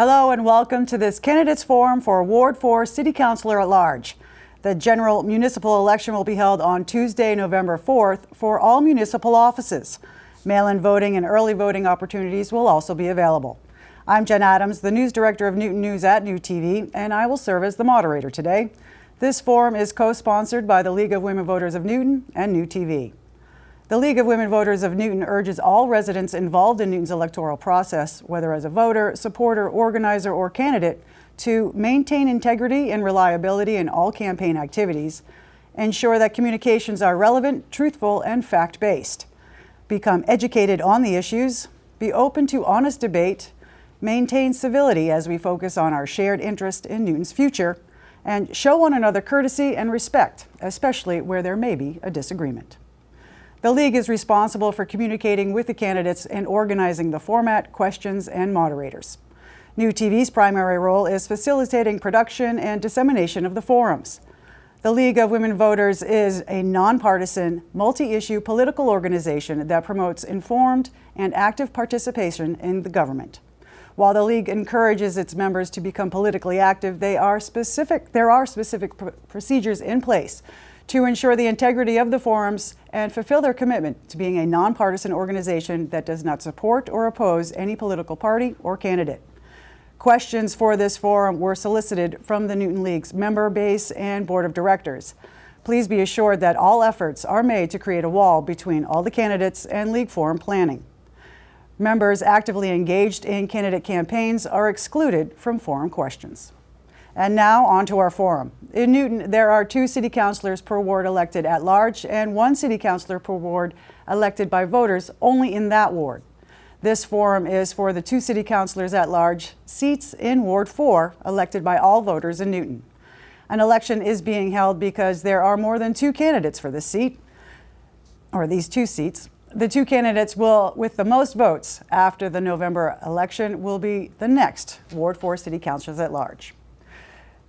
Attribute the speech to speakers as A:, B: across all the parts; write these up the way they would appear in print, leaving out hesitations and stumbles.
A: Hello and welcome to this Candidates Forum for Ward 4 City Councilor-At-Large. The general municipal election will be held on Tuesday, November 4th for all municipal offices. Mail-in voting and early voting opportunities will also be available. I'm Jen Adams, the news director of Newton News at NewTV, and I will serve as the moderator today. This forum is co-sponsored by the League of Women Voters of Newton and NewTV. The League of Women Voters of Newton urges all residents involved in Newton's electoral process, whether as a voter, supporter, organizer, or candidate, to maintain integrity and reliability in all campaign activities, ensure that communications are relevant, truthful, and fact-based, become educated on the issues, be open to honest debate, maintain civility as we focus on our shared interest in Newton's future, and show one another courtesy and respect, especially where there may be a disagreement. The League is responsible for communicating with the candidates and organizing the format, questions, and moderators. NewTV's primary role is facilitating production and dissemination of the forums. The League of Women Voters is a nonpartisan, multi-issue political organization that promotes informed and active participation in the government. While the League encourages its members to become politically active, there are specific procedures in place to ensure the integrity of the forums and fulfill their commitment to being a nonpartisan organization that does not support or oppose any political party or candidate. Questions for this forum were solicited from the Newton League's member base and board of directors. Please be assured that all efforts are made to create a wall between all the candidates and League forum planning. Members actively engaged in candidate campaigns are excluded from forum questions. And now on to our forum. In Newton, there are 2 city councilors per ward elected at large and 1 city councilor per ward elected by voters only in that ward. This forum is for the 2 city councilors at large seats in Ward 4 elected by all voters in Newton. An election is being held because there are more than 2 candidates for this seat, or these 2 seats. The 2 candidates with the most votes after the November election will be the next Ward 4 city councilors at large.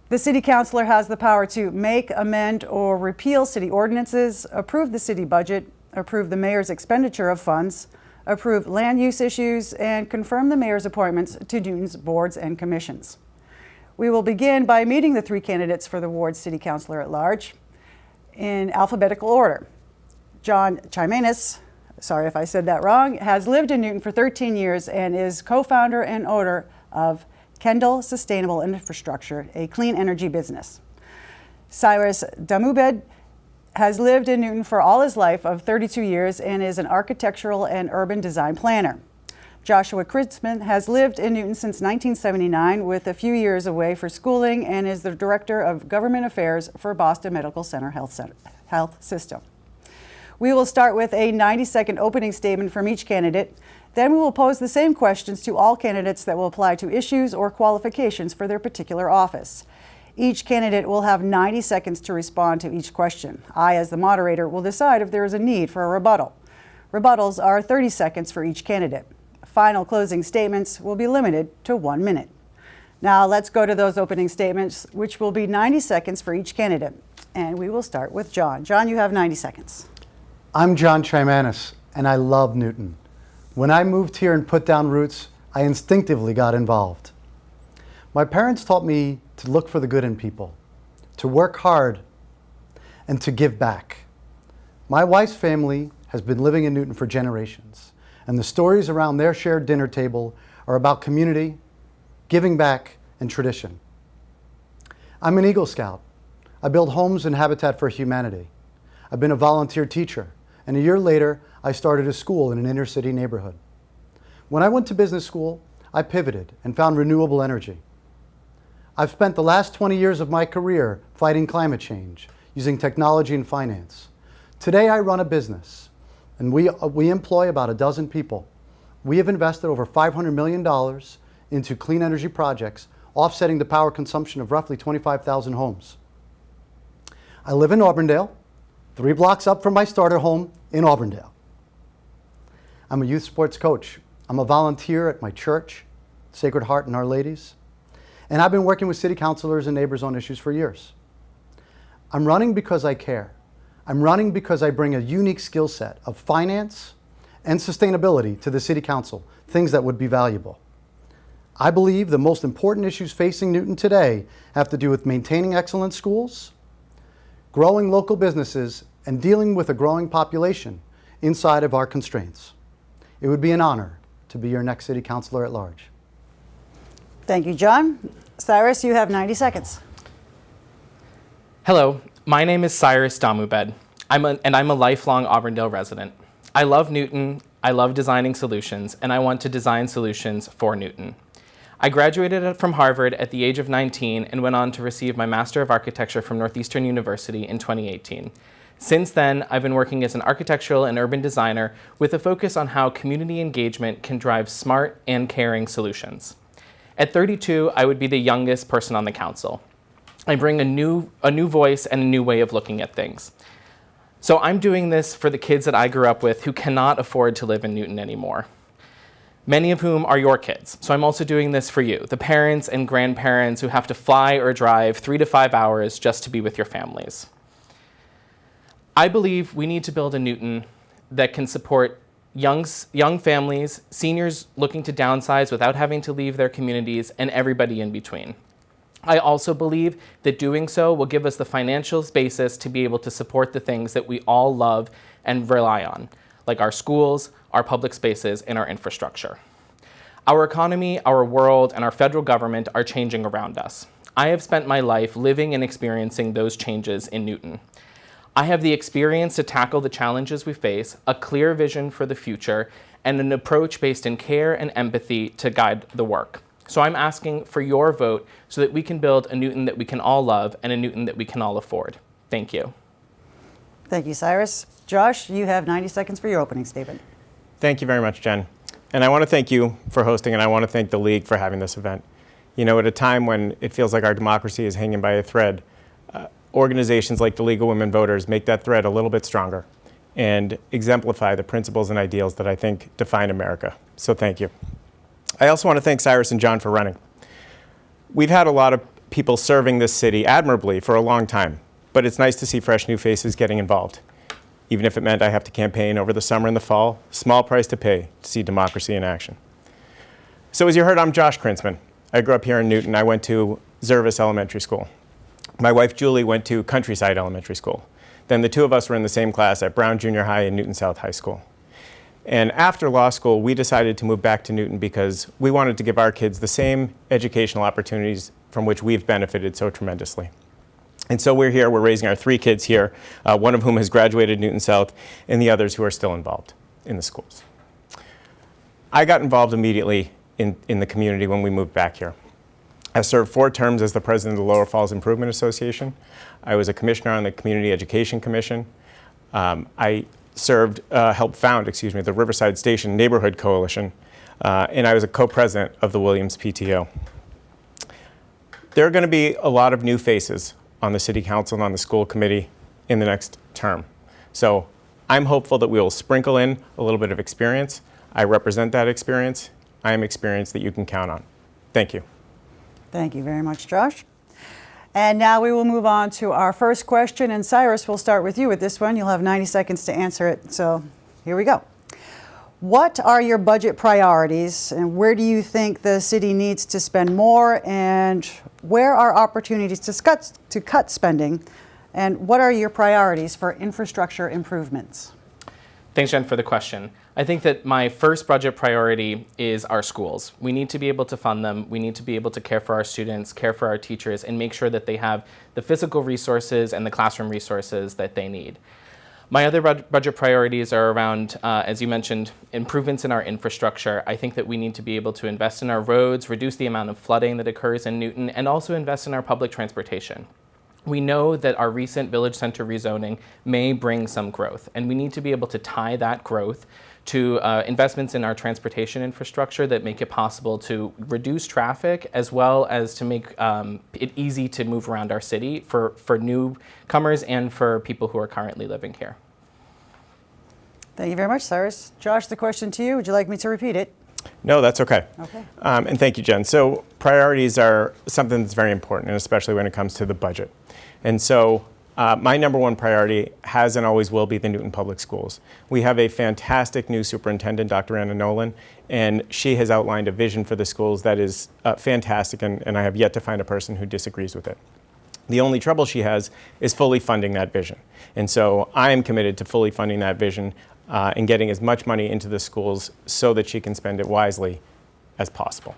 A: The city councilor has the power to make, amend, or repeal city ordinances, approve the city budget, approve the mayor's expenditure of funds, approve land use issues, and confirm the mayor's appointments to Newton's boards and commissions. We will begin by meeting the 3 candidates for the ward city councilor at large in alphabetical order. John Chaimanis, sorry if I said that wrong, has lived in Newton for 13 years and is co-founder and owner of Kendall Sustainable Infrastructure, a clean energy business. Cyrus Dahmubed has lived in Newton for all his life of 32 years and is an architectural and urban design planner. Joshua Krintzman has lived in Newton since 1979 with a few years away for schooling and is the Director of Government Affairs for Boston Medical Center Health System. We will start with a 90-second opening statement from each candidate. Then we will pose the same questions to all candidates that will apply to issues or qualifications for their particular office. Each candidate will have 90 seconds to respond to each question. I, as the moderator, will decide if there is a need for a rebuttal. Rebuttals are 30 seconds for each candidate. Final closing statements will be limited to 1 minute. Now let's go to those opening statements, which will be 90 seconds for each candidate. And we will start with John. John, you have 90 seconds.
B: I'm John Chaimanis, and I love Newton. When I moved here and put down roots, I instinctively got involved. My parents taught me to look for the good in people, to work hard, and to give back. My wife's family has been living in Newton for generations, and the stories around their shared dinner table are about community, giving back, and tradition. I'm an Eagle Scout. I build homes and habitat for humanity. I've been a volunteer teacher, and a year later, I started a school in an inner city neighborhood. When I went to business school, I pivoted and found renewable energy. I've spent the last 20 years of my career fighting climate change, using technology and finance. Today, I run a business, and we employ about a dozen people. We have invested over $500 million into clean energy projects, offsetting the power consumption of roughly 25,000 homes. I live in Auburndale, 3 blocks up from my starter home in Auburndale. I'm a youth sports coach. I'm a volunteer at my church, Sacred Heart and Our Ladies. And I've been working with city councilors and neighbors on issues for years. I'm running because I care. I'm running because I bring a unique skill set of finance and sustainability to the city council, things that would be valuable. I believe the most important issues facing Newton today have to do with maintaining excellent schools, growing local businesses, and dealing with a growing population inside of our constraints. It would be an honor to be your next City Councilor at Large.
A: Thank you, John. Cyrus, you have 90 seconds.
C: Hello, my name is Cyrus Dahmubed, I'm a lifelong Auburndale resident. I love Newton, I love designing solutions, and I want to design solutions for Newton. I graduated from Harvard at the age of 19 and went on to receive my Master of Architecture from Northeastern University in 2018. Since then, I've been working as an architectural and urban designer with a focus on how community engagement can drive smart and caring solutions. At 32, I would be the youngest person on the council. I bring a new voice and a new way of looking at things. So I'm doing this for the kids that I grew up with who cannot afford to live in Newton anymore, many of whom are your kids. So I'm also doing this for you, the parents and grandparents who have to fly or drive 3 to 5 hours just to be with your families. I believe we need to build a Newton that can support young families, seniors looking to downsize without having to leave their communities, and everybody in between. I also believe that doing so will give us the financial basis to be able to support the things that we all love and rely on, like our schools, our public spaces, and our infrastructure. Our economy, our world, and our federal government are changing around us. I have spent my life living and experiencing those changes in Newton. I have the experience to tackle the challenges we face, a clear vision for the future, and an approach based in care and empathy to guide the work. So I'm asking for your vote so that we can build a Newton that we can all love and a Newton that we can all afford. Thank you.
A: Thank you, Cyrus. Josh, you have 90 seconds for your opening statement.
D: Thank you very much, Jen. And I want to thank you for hosting, and I want to thank the League for having this event. You know, at a time when it feels like our democracy is hanging by a thread, organizations like the League of Women Voters make that thread a little bit stronger and exemplify the principles and ideals that I think define America. So thank you. I also want to thank Cyrus and John for running. We've had a lot of people serving this city admirably for a long time, but it's nice to see fresh new faces getting involved. Even if it meant I have to campaign over the summer and the fall, small price to pay to see democracy in action. So as you heard, I'm Josh Krintzman. I grew up here in Newton. I went to Zervis Elementary School. My wife Julie went to Countryside Elementary School. Then the two of us were in the same class at Brown Junior High and Newton South High School. And after law school, we decided to move back to Newton because we wanted to give our kids the same educational opportunities from which we've benefited so tremendously. And so we're here, we're raising our 3 kids here, one of whom has graduated Newton South, and the others who are still involved in the schools. I got involved immediately in the community when we moved back here. I served 4 terms as the president of the Lower Falls Improvement Association. I was a commissioner on the Community Education Commission. I helped found the Riverside Station Neighborhood Coalition, and I was a co-president of the Williams PTO. There are going to be a lot of new faces on the City Council and on the school committee in the next term. So I'm hopeful that we will sprinkle in a little bit of experience. I represent that experience. I am experience that you can count on. Thank you.
A: Thank you very much, Josh. And now we will move on to our first question. And Cyrus, we'll start with you with this one. You'll have 90 seconds to answer it. So here we go. What are your budget priorities, and where do you think the city needs to spend more, and where are opportunities to cut spending, and what are your priorities for infrastructure improvements?
C: Thanks, Jen, for the question. I think that my first budget priority is our schools. We need to be able to fund them. We need to be able to care for our students, care for our teachers, and make sure that they have the physical resources and the classroom resources that they need. My other budget priorities are around, as you mentioned, improvements in our infrastructure. I think that we need to be able to invest in our roads, reduce the amount of flooding that occurs in Newton, and also invest in our public transportation. We know that our recent village center rezoning may bring some growth, and we need to be able to tie that growth to investments in our transportation infrastructure that make it possible to reduce traffic, as well as to make it easy to move around our city for newcomers and for people who are currently living here.
A: Thank you very much, Cyrus. Josh, the question to you, would you like me to repeat it?
D: No, that's okay.
A: Okay.
D: And thank you, Jen. So priorities are something that's very important, and especially when it comes to the budget. And so my number one priority has and always will be the Newton Public Schools. We have a fantastic new superintendent, Dr. Anna Nolan, and she has outlined a vision for the schools that is fantastic, and I have yet to find a person who disagrees with it. The only trouble she has is fully funding that vision. And so I am committed to fully funding that vision and getting as much money into the schools so that she can spend it wisely as possible.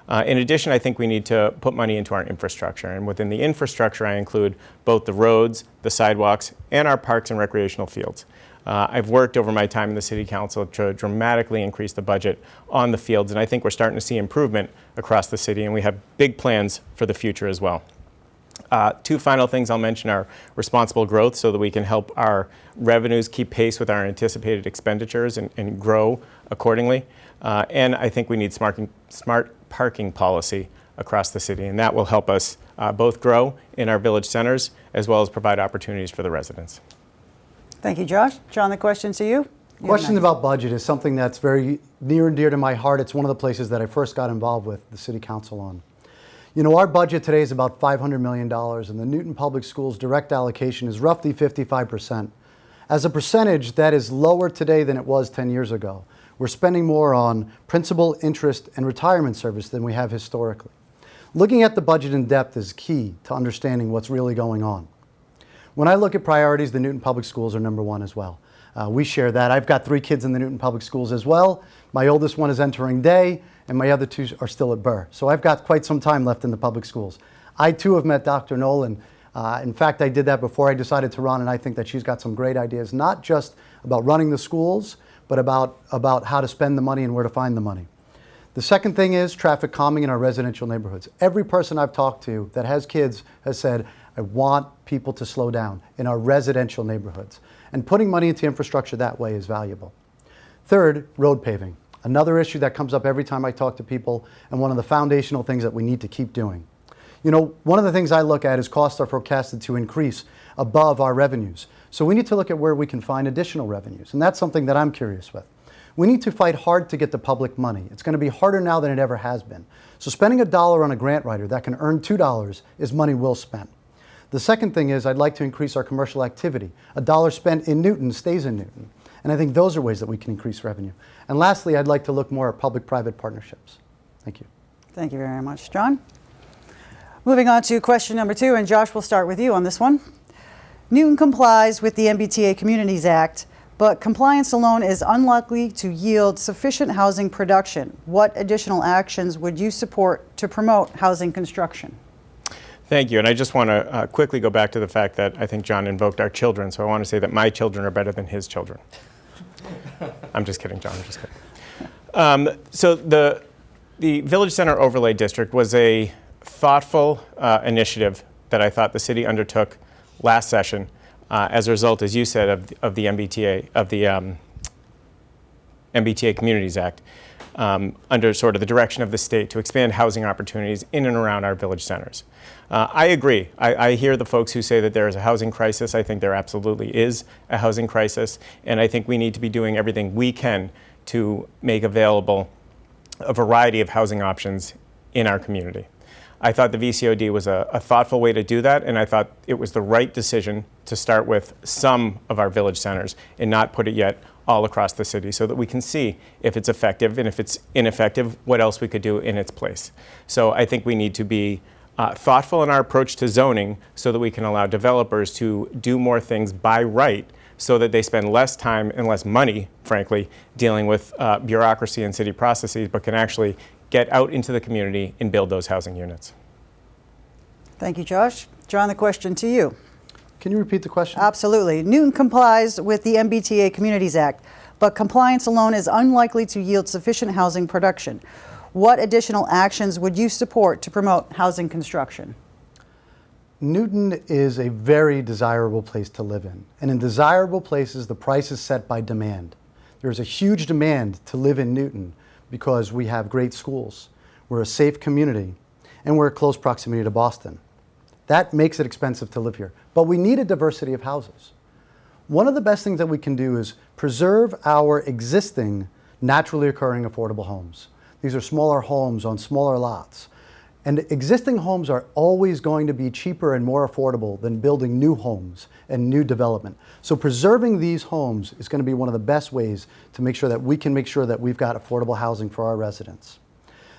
D: In addition, I think we need to put money into our infrastructure. And within the infrastructure, I include both the roads, the sidewalks, and our parks and recreational fields. I've worked over my time in the City Council to dramatically increase the budget on the fields, and I think we're starting to see improvement across the city, and we have big plans for the future as well. Two final things I'll mention are responsible growth so that we can help our revenues keep pace with our anticipated expenditures and grow accordingly. And I think we need smart parking policy across the city, and that will help us both grow in our village centers as well as provide opportunities for the residents.
A: Thank you, Josh. John, the question to you.
B: Questions about budget is something that's very near and dear to my heart. It's one of the places that I first got involved with the City Council on. You know, our budget today is about $500 million, and the Newton Public Schools direct allocation is roughly 55%. As a percentage, that is lower today than it was 10 years ago. We're spending more on principal, interest, and retirement service than we have historically. Looking at the budget in depth is key to understanding what's really going on. When I look at priorities, the Newton Public Schools are number one as well. We share that. I've got 3 kids in the Newton Public Schools as well. My oldest one is entering day, and my other 2 are still at Burr. So I've got quite some time left in the public schools. I too have met Dr. Nolan. In fact, I did that before I decided to run, and I think that she's got some great ideas, not just about running the schools, but about how to spend the money and where to find the money. The second thing is traffic calming in our residential neighborhoods. Every person I've talked to that has kids has said, I want people to slow down in our residential neighborhoods. And putting money into infrastructure that way is valuable. Third, road paving. Another issue that comes up every time I talk to people, and one of the foundational things that we need to keep doing. You know, one of the things I look at is costs are forecasted to increase above our revenues. So we need to look at where we can find additional revenues, and that's something that I'm curious with. We need to fight hard to get the public money. It's going to be harder now than it ever has been. So spending $1 on a grant writer that can earn $2 is money well spent. The second thing is I'd like to increase our commercial activity. $1 spent in Newton stays in Newton. And I think those are ways that we can increase revenue. And lastly, I'd like to look more at public-private partnerships. Thank you.
A: Thank you very much, John. Moving on to question number 2, and Josh, we'll start with you on this one. Newton complies with the MBTA Communities Act, but compliance alone is unlikely to yield sufficient housing production. What additional actions would you support to promote housing construction?
D: Thank you, and I just want to quickly go back to the fact that I think John invoked our children, so I want to say that my children are better than his children. I'm just kidding, John, I'm just kidding. So the Village Center Overlay District was a thoughtful initiative that I thought the city undertook last session as a result, as you said, of the MBTA Communities Act under sort of the direction of the state to expand housing opportunities in and around our village centers. I agree. I hear the folks who say that there is a housing crisis. I think there absolutely is a housing crisis, and I think we need to be doing everything we can to make available a variety of housing options in our community. I thought the VCOD was a thoughtful way to do that, and I thought it was the right decision to start with some of our village centers and not put it yet all across the city so that we can see if it's effective, and if it's ineffective, what else we could do in its place. So I think we need to be thoughtful in our approach to zoning so that we can allow developers to do more things by right so that they spend less time and less money, frankly, dealing with bureaucracy and city processes, but can actually get out into the community and build those housing units.
A: Thank you, Josh. John, the question to you.
B: Can you repeat the question?
A: Absolutely. Newton complies with the MBTA Communities Act, but compliance alone is unlikely to yield sufficient housing production. What additional actions would you support to promote housing construction?
B: Newton is a very desirable place to live in. And in desirable places, the price is set by demand. There's a huge demand to live in Newton because we have great schools, we're a safe community, and we're in close proximity to Boston. That makes it expensive to live here. But we need a diversity of houses. One of the best things that we can do is preserve our existing naturally occurring affordable homes. These are smaller homes on smaller lots. And existing homes are always going to be cheaper and more affordable than building new homes and new development. So preserving these homes is going to be one of the best ways to make sure that we can make sure that we've got affordable housing for our residents.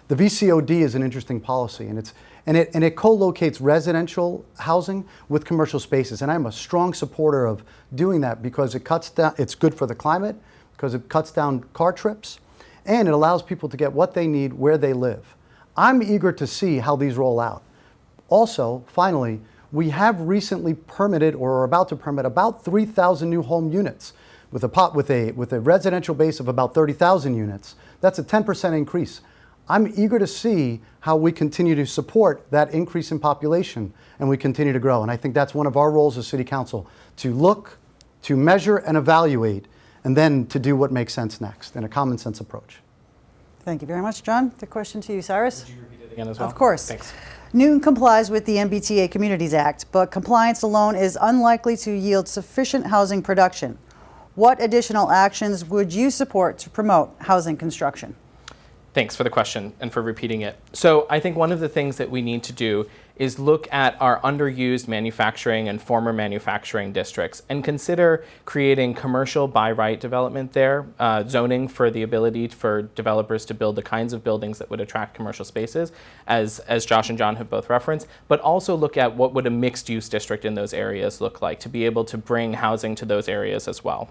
B: The VCOD is an interesting policy, and it co-locates residential housing with commercial spaces. And I'm a strong supporter of doing that because it's good for the climate, because it cuts down car trips, and it allows people to get what they need where they live. I'm eager to see how these roll out. Also, finally, we have recently permitted or are about to permit about 3,000 new home units with a residential base of about 30,000 units. That's a 10% increase. I'm eager to see how we continue to support that increase in population and we continue to grow. And I think that's one of our roles as City Council, to look, to measure and evaluate, and then to do what makes sense next in a common sense approach.
A: Thank you very much, John. The question to you, Cyrus.
C: Would you repeat it again as well?
A: Of course.
C: Thanks.
A: Newton complies with the MBTA Communities Act, but compliance alone is unlikely to yield sufficient housing production. What additional actions would you support to promote housing construction?
C: Thanks for the question and for repeating it. So I think one of the things that we need to do is look at our underused manufacturing and former manufacturing districts and consider creating commercial by right development there, zoning for the ability for developers to build the kinds of buildings that would attract commercial spaces, as Josh and John have both referenced, but also look at what would a mixed use district in those areas look like to be able to bring housing to those areas as well.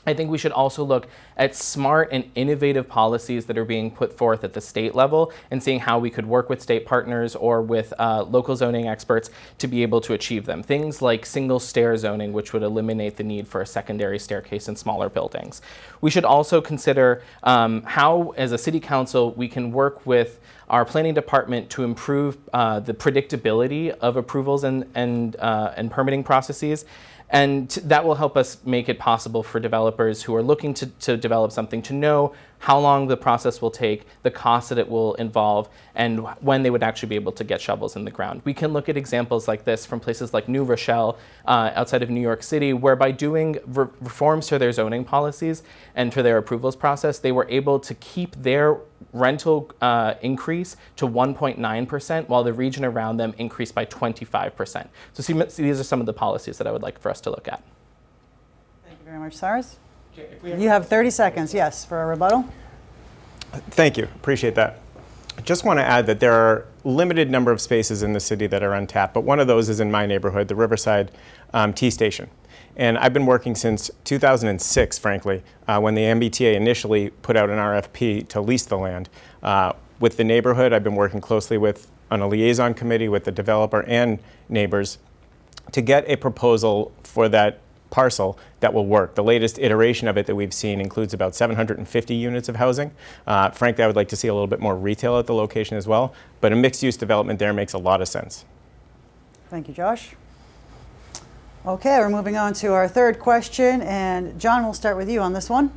C: I think we should also look at smart and innovative policies that are being put forth at the state level and seeing how we could work with state partners or with local zoning experts to be able to achieve them. Things like single stair zoning, which would eliminate the need for a secondary staircase in smaller buildings. We should also consider how, as a city council, we can work with our planning department to improve the predictability of approvals and permitting processes. And that will help us make it possible for developers who are looking to develop something to know how long the process will take, the cost that it will involve, and when they would actually be able to get shovels in the ground. We can look at examples like this from places like New Rochelle outside of New York City, where by doing reforms to their zoning policies and to their approvals process, they were able to keep their rental increase to 1.9%, while the region around them increased by 25%. So see, these are some of the policies that I would like for us to look at.
A: Thank you very much, Cyrus. You have 30 seconds, yes, for a rebuttal.
D: Thank you. Appreciate that. I just want to add that there are limited number of spaces in the city that are untapped, but one of those is in my neighborhood, the Riverside T Station. And I've been working since 2006, frankly, when the MBTA initially put out an RFP to lease the land. With the neighborhood, I've been working closely on a liaison committee with the developer and neighbors to get a proposal for that parcel that will work. The latest iteration of it that we've seen includes about 750 units of housing. Frankly, I would like to see a little bit more retail at the location as well, but a mixed-use development there makes a lot of sense.
A: Thank you, Josh. Okay, we're moving on to our third question, and John, we'll start with you on this one.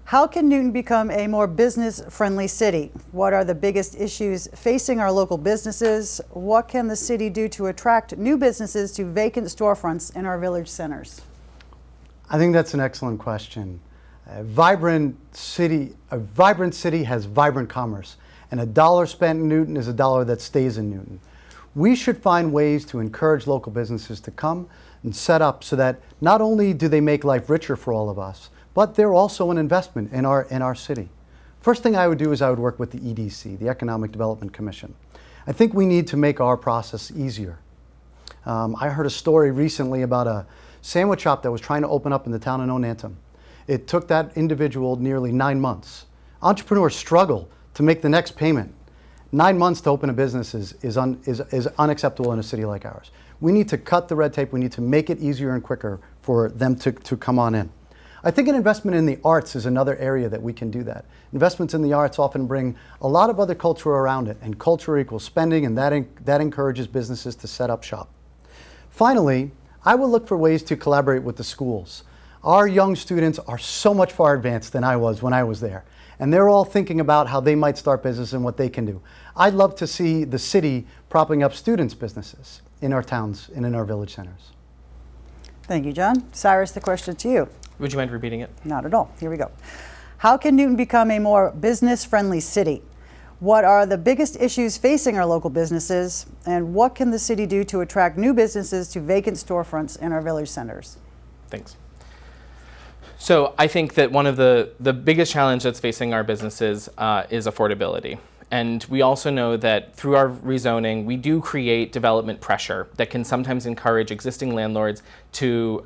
A: How can Newton become a more business-friendly city? What are the biggest issues facing our local businesses? What can the city do to attract new businesses to vacant storefronts in our village centers?
B: I think that's an excellent question. A vibrant city has vibrant commerce, and a dollar spent in Newton is a dollar that stays in Newton. We should find ways to encourage local businesses to come and set up so that not only do they make life richer for all of us, but they're also an investment in our city. First thing I would do is I would work with the EDC, the Economic Development Commission. I think we need to make our process easier. I heard a story recently about a sandwich shop that was trying to open up in the town of Nonantum. It took that individual nearly 9 months. Entrepreneurs struggle to make the next payment. 9 months to open a business is unacceptable in a city like ours. We need to cut the red tape. We need to make it easier and quicker for them to come on in. I think an investment in the arts is another area that we can do that. Investments in the arts often bring a lot of other culture around it, and culture equals spending, and that encourages businesses to set up shop. Finally, I will look for ways to collaborate with the schools. Our young students are so much far advanced than I was when I was there, and they're all thinking about how they might start business and what they can do. I'd love to see the city propping up students' businesses in our towns and in our village centers.
A: Thank you, John. Cyrus, the question to you.
C: Would you mind repeating it?
A: Not at all. Here we go. How can Newton become a more business-friendly city? What are the biggest issues facing our local businesses, and what can the city do to attract new businesses to vacant storefronts in our village centers?
C: Thanks. So I think that one of the biggest challenge that's facing our businesses is affordability. And we also know that through our rezoning, we do create development pressure that can sometimes encourage existing landlords to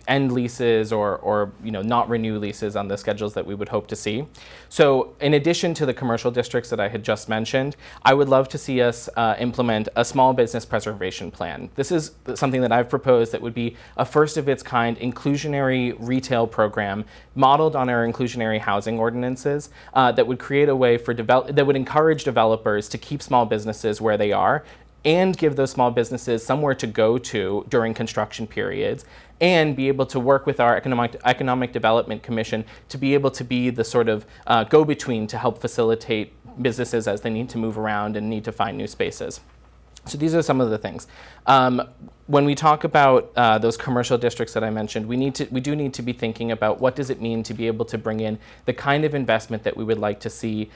C: end leases or not renew leases on the schedules that we would hope to see. So in addition to the commercial districts that I had just mentioned, I would love to see us implement a small business preservation plan. This is something that I've proposed that would be a first of its kind inclusionary retail program modeled on our inclusionary housing ordinances that would create a way for that would encourage developers to keep small businesses where they are and give those small businesses somewhere to go to during construction periods, and be able to work with our Economic Development Commission to be able to be the sort of go-between to help facilitate businesses as they need to move around and need to find new spaces. So these are some of the things. When we talk about those commercial districts that I mentioned, we do need to be thinking about what does it mean to be able to bring in the kind of investment that we would like to see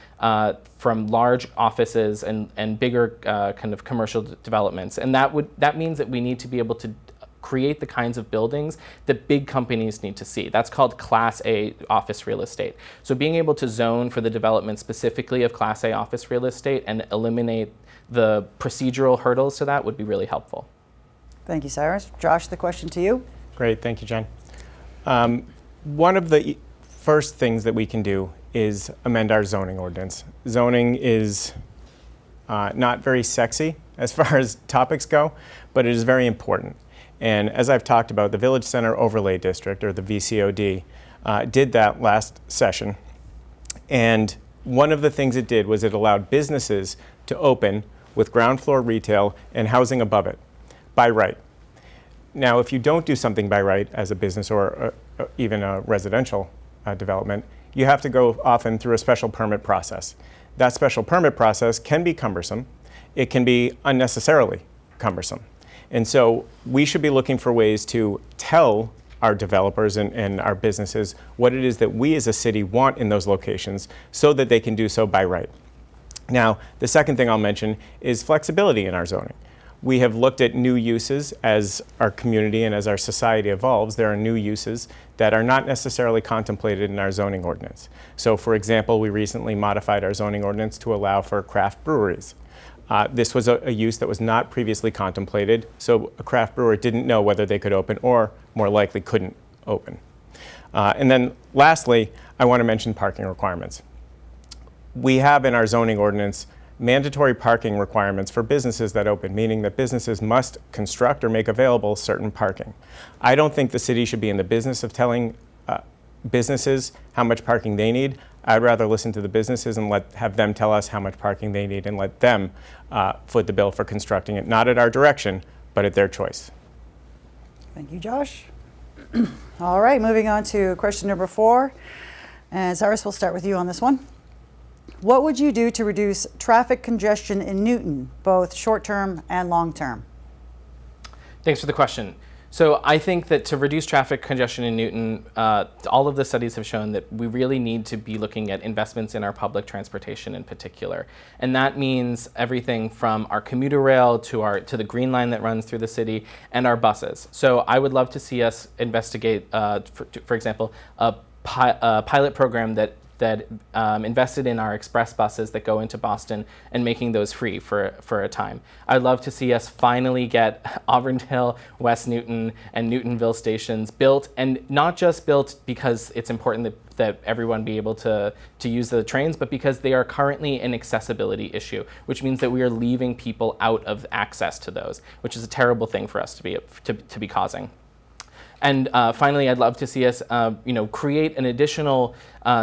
C: from large offices and bigger kind of commercial developments. And that means that we need to be able to create the kinds of buildings that big companies need to see. That's called Class A office real estate. So being able to zone for the development specifically of Class A office real estate and eliminate the procedural hurdles to that would be really helpful.
A: Thank you, Cyrus. Josh, the question to you.
D: Great, thank you, Jen. One of the first things that we can do is amend our zoning ordinance. Zoning is not very sexy as far as topics go, but it is very important. And as I've talked about, the Village Center Overlay District, or the VCOD, did that last session. And one of the things it did was it allowed businesses to open with ground floor retail and housing above it by right. Now, if you don't do something by right as a business or even a residential development, you have to go often through a special permit process. That special permit process can be cumbersome. It can be unnecessarily cumbersome. And so we should be looking for ways to tell our developers and our businesses what it is that we as a city want in those locations so that they can do so by right. Now, the second thing I'll mention is flexibility in our zoning. We have looked at new uses as our community and as our society evolves. There are new uses that are not necessarily contemplated in our zoning ordinance. So, for example, we recently modified our zoning ordinance to allow for craft breweries. This was a use that was not previously contemplated, so a craft brewer didn't know whether they could open or, more likely, couldn't open. And then lastly, I want to mention parking requirements. We have in our zoning ordinance mandatory parking requirements for businesses that open, meaning that businesses must construct or make available certain parking. I don't think the city should be in the business of telling businesses how much parking they need. I'd rather listen to the businesses and have them tell us how much parking they need and let them foot the bill for constructing it, not at our direction, but at their choice.
A: Thank you, Josh. All right, moving on to question number 4. And Cyrus, we'll start with you on this one. What would you do to reduce traffic congestion in Newton, both short-term and long-term?
C: Thanks for the question. So I think that to reduce traffic congestion in Newton, all of the studies have shown that we really need to be looking at investments in our public transportation in particular. And that means everything from our commuter rail to the Green Line that runs through the city and our buses. So I would love to see us investigate, for example, a pilot program that invested in our express buses that go into Boston and making those free for a time. I'd love to see us finally get Auburndale, West Newton, and Newtonville stations built, and not just built because it's important that everyone be able to use the trains, but because they are currently an accessibility issue, which means that we are leaving people out of access to those, which is a terrible thing for us to be causing. And finally, I'd love to see us, create an additional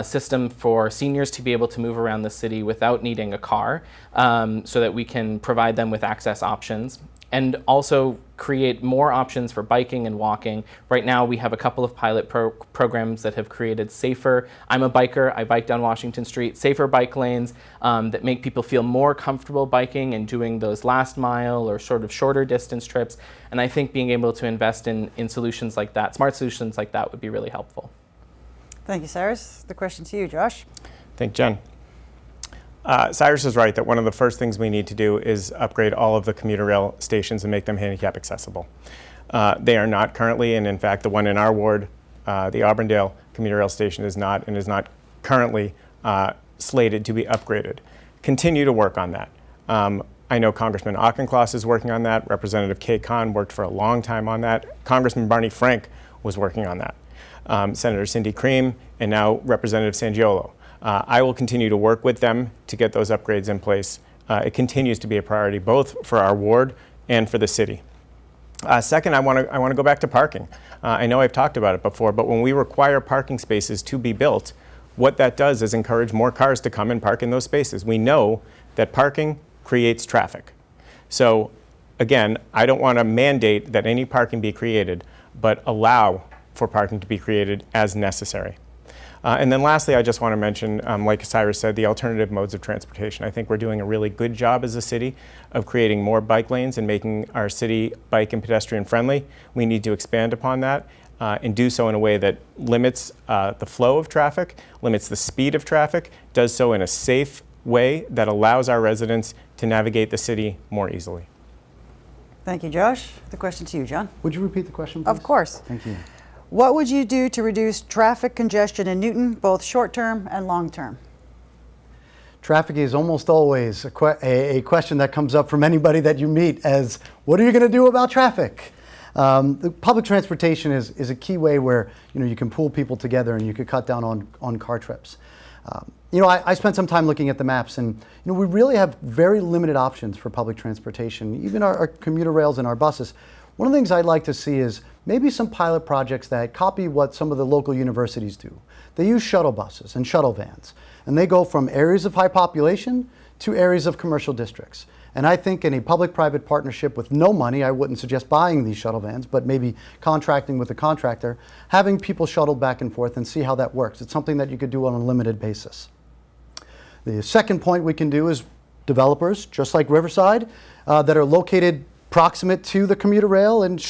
C: system for seniors to be able to move around the city without needing a car, so that we can provide them with access options, and also create more options for biking and walking. Right now, we have a couple of pilot programs that have created safer, I'm a biker, I bike down Washington Street, safer bike lanes that make people feel more comfortable biking and doing those last mile or sort of shorter distance trips. And I think being able to invest in solutions like that, smart solutions like that, would be really helpful.
A: Thank you, Cyrus. The question to you, Josh.
D: Thank you, Jen. Cyrus is right that one of the first things we need to do is upgrade all of the commuter rail stations and make them handicap accessible. They are not currently, and in fact the one in our ward, the Auburndale commuter rail station is not currently slated to be upgraded. Continue to work on that. I know Congressman Auchincloss is working on that. Representative Kay Kahn worked for a long time on that. Congressman Barney Frank was working on that. Senator Cindy Cream, and now Representative Sangiolo. I will continue to work with them to get those upgrades in place. It continues to be a priority both for our ward and for the city. Second, I want to go back to parking. I know I've talked about it before, but when we require parking spaces to be built, what that does is encourage more cars to come and park in those spaces. We know that parking creates traffic. So again, I don't want to mandate that any parking be created, but allow for parking to be created as necessary. And then lastly, I just want to mention, like Cyrus said, the alternative modes of transportation. I think we're doing a really good job as a city of creating more bike lanes and making our city bike and pedestrian friendly. We need to expand upon that and do so in a way that limits the flow of traffic, limits the speed of traffic, does so in a safe way that allows our residents to navigate the city more easily.
A: Thank you, Josh. The question to you, John.
B: Would you repeat the question, please?
A: Of course.
B: Thank you.
A: What would you do to reduce traffic congestion in Newton, both short-term and long-term?
B: Traffic is almost always a question that comes up from anybody that you meet as, what are you going to do about traffic? The public transportation is a key way where you can pull people together and you could cut down on car trips. I spent some time looking at the maps, and we really have very limited options for public transportation, even our commuter rails and our buses. One of the things I'd like to see is maybe some pilot projects that copy what some of the local universities do. They use shuttle buses and shuttle vans, and they go from areas of high population to areas of commercial districts. And I think in a public-private partnership with no money, I wouldn't suggest buying these shuttle vans, but maybe contracting with a contractor, having people shuttled back and forth and see how that works. It's something that you could do on a limited basis. The second point we can do is developers, just like Riverside, that are located proximate to the commuter rail and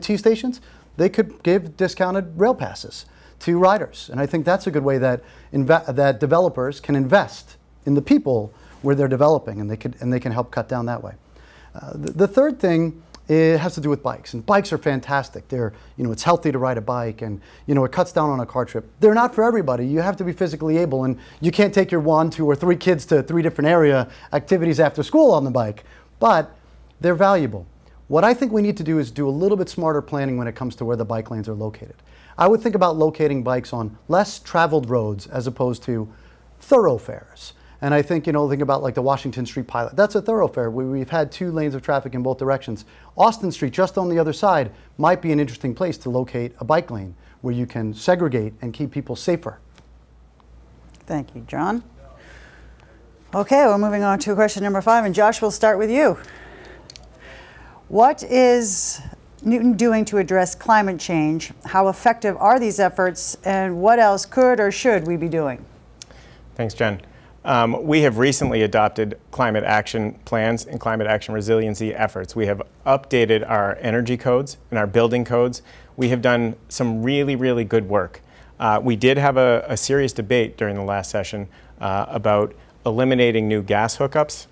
B: T stations, they could give discounted rail passes to riders. And I think that's a good way that that developers can invest in the people where they're developing, and they can help cut down that way. The third thing, it has to do with bikes, and bikes are fantastic. They're, it's healthy to ride a bike, and it cuts down on a car trip. They're not for everybody. You have to be physically able, and you can't take your 1, 2, or 3 kids to 3 different area activities after school on the bike, but they're valuable. What I think we need to do is do a little bit smarter planning when it comes to where the bike lanes are located. I would think about locating bikes on less traveled roads as opposed to thoroughfares. And I think, think about like the Washington Street pilot. That's a thoroughfare. We've had 2 lanes of traffic in both directions. Austin Street, just on the other side, might be an interesting place to locate a bike lane where you can segregate and keep people safer.
A: Thank you, John. Okay, we're moving on to question number 5, and Josh, we'll start with you. What is Newton doing to address climate change? How effective are these efforts, and what else could or should we be doing?
D: Thanks, Jen. We have recently adopted climate action plans and climate action resiliency efforts. We have updated our energy codes and our building codes. We have done some really, really good work. We did have a serious debate during the last session about eliminating new gas hookups.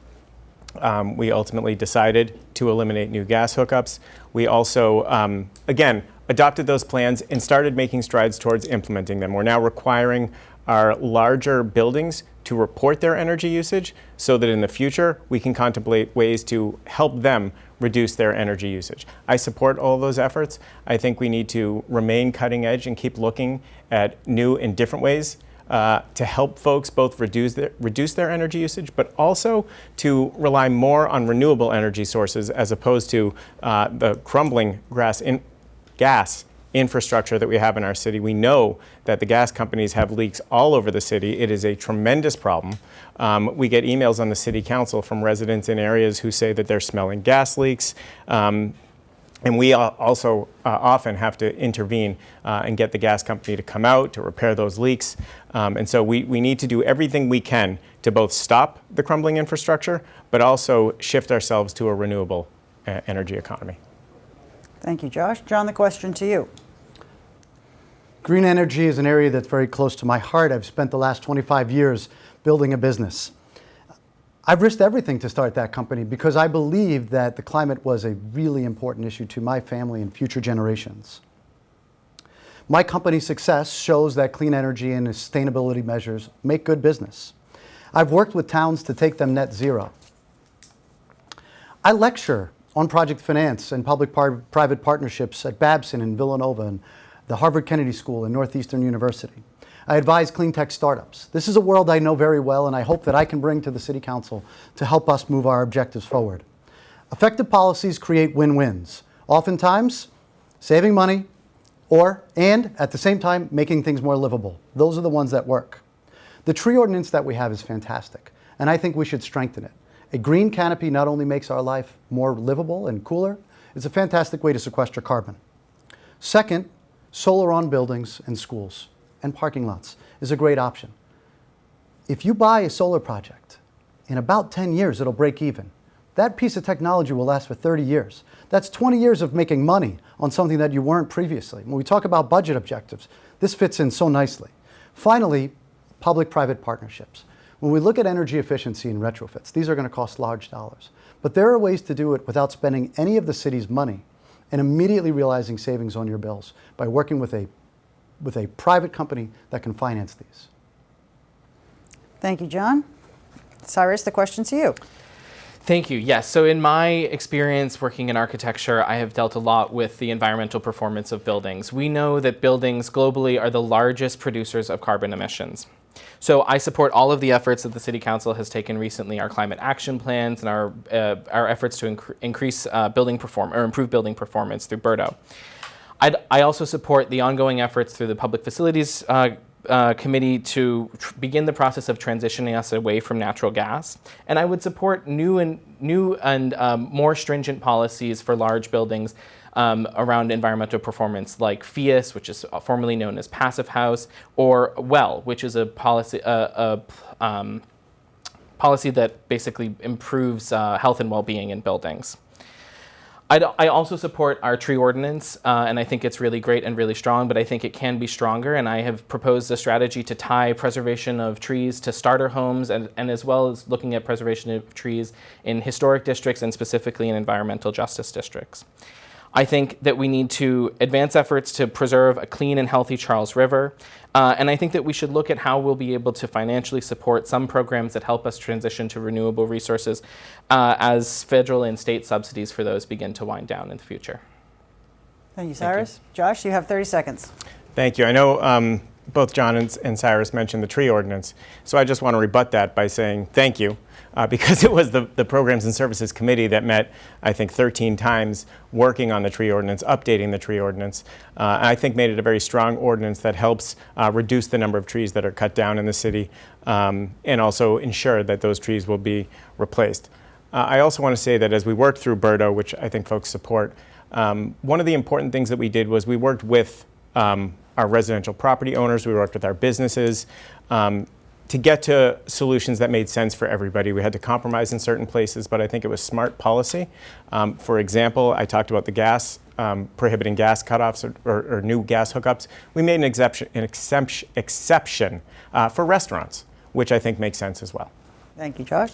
D: We ultimately decided to eliminate new gas hookups. We also, again, adopted those plans and started making strides towards implementing them. We're now requiring our larger buildings to report their energy usage so that in the future we can contemplate ways to help them reduce their energy usage. I support all of those efforts. I think we need to remain cutting edge and keep looking at new and different ways to help folks both reduce their energy usage, but also to rely more on renewable energy sources as opposed to the crumbling gas infrastructure that we have in our city. We know that the gas companies have leaks all over the city. It is a tremendous problem. We get emails on the city council from residents in areas who say that they're smelling gas leaks. And we also often have to intervene and get the gas company to come out to repair those leaks. And so we need to do everything we can to both stop the crumbling infrastructure, but also shift ourselves to a renewable energy economy.
A: Thank you, Josh. John, the question to you.
B: Green energy is an area that's very close to my heart. I've spent the last 25 years building a business. I've risked everything to start that company because I believed that the climate was a really important issue to my family and future generations. My company's success shows that clean energy and sustainability measures make good business. I've worked with towns to take them net zero. I lecture on project finance and public-private partnerships at Babson in Villanova and the Harvard Kennedy School and Northeastern University. I advise clean tech startups. This is a world I know very well, and I hope that I can bring to the City Council to help us move our objectives forward. Effective policies create win-wins, oftentimes saving money and at the same time making things more livable. Those are the ones that work. The tree ordinance that we have is fantastic, and I think we should strengthen it. A green canopy not only makes our life more livable and cooler, it's a fantastic way to sequester carbon. Second, solar on buildings and schools and parking lots is a great option. If you buy a solar project, in about 10 years it'll break even. That piece of technology will last for 30 years. That's 20 years of making money on something that you weren't previously. When we talk about budget objectives, this fits in so nicely. Finally, public-private partnerships. When we look at energy efficiency and retrofits, these are going to cost large dollars. But there are ways to do it without spending any of the city's money and immediately realizing savings on your bills by working with a private company that can finance these.
A: Thank you, John. Cyrus, the question's to you.
C: Thank you. Yes. So in my experience working in architecture, I have dealt a lot with the environmental performance of buildings. We know that buildings globally are the largest producers of carbon emissions. So I support all of the efforts that the City Council has taken recently, our climate action plans and our efforts to increase improve building performance through BERDO. I also support the ongoing efforts through the Public Facilities Committee to begin the process of transitioning us away from natural gas. And I would support new and more stringent policies for large buildings around environmental performance, like FIAS, which is formerly known as Passive House, or WELL, which is a policy policy that basically improves health and well-being in buildings. I also support our tree ordinance, and I think it's really great and really strong, but I think it can be stronger, and I have proposed a strategy to tie preservation of trees to starter homes, and as well as looking at preservation of trees in historic districts and specifically in environmental justice districts. I think that we need to advance efforts to preserve a clean and healthy Charles River. And I think that we should look at how we'll be able to financially support some programs that help us transition to renewable resources as federal and state subsidies for those begin to wind down in the future.
A: Thank you, Cyrus. Josh, you have 30 seconds.
D: Thank you. I know both John and Cyrus mentioned the tree ordinance, so I just want to rebut that by saying thank you. Because it was the Programs and Services Committee that met, I think, 13 times working on the tree ordinance, updating the tree ordinance, and I think made it a very strong ordinance that helps reduce the number of trees that are cut down in the city and also ensure that those trees will be replaced. I also want to say that as we worked through BERDO, which I think folks support, one of the important things that we did was we worked with our residential property owners, we worked with our businesses, to get to solutions that made sense for everybody. We had to compromise in certain places, but I think it was smart policy. For example, I talked about the gas, prohibiting gas cutoffs or new gas hookups. We made an exception for restaurants, which I think makes sense as well.
A: Thank you, Josh.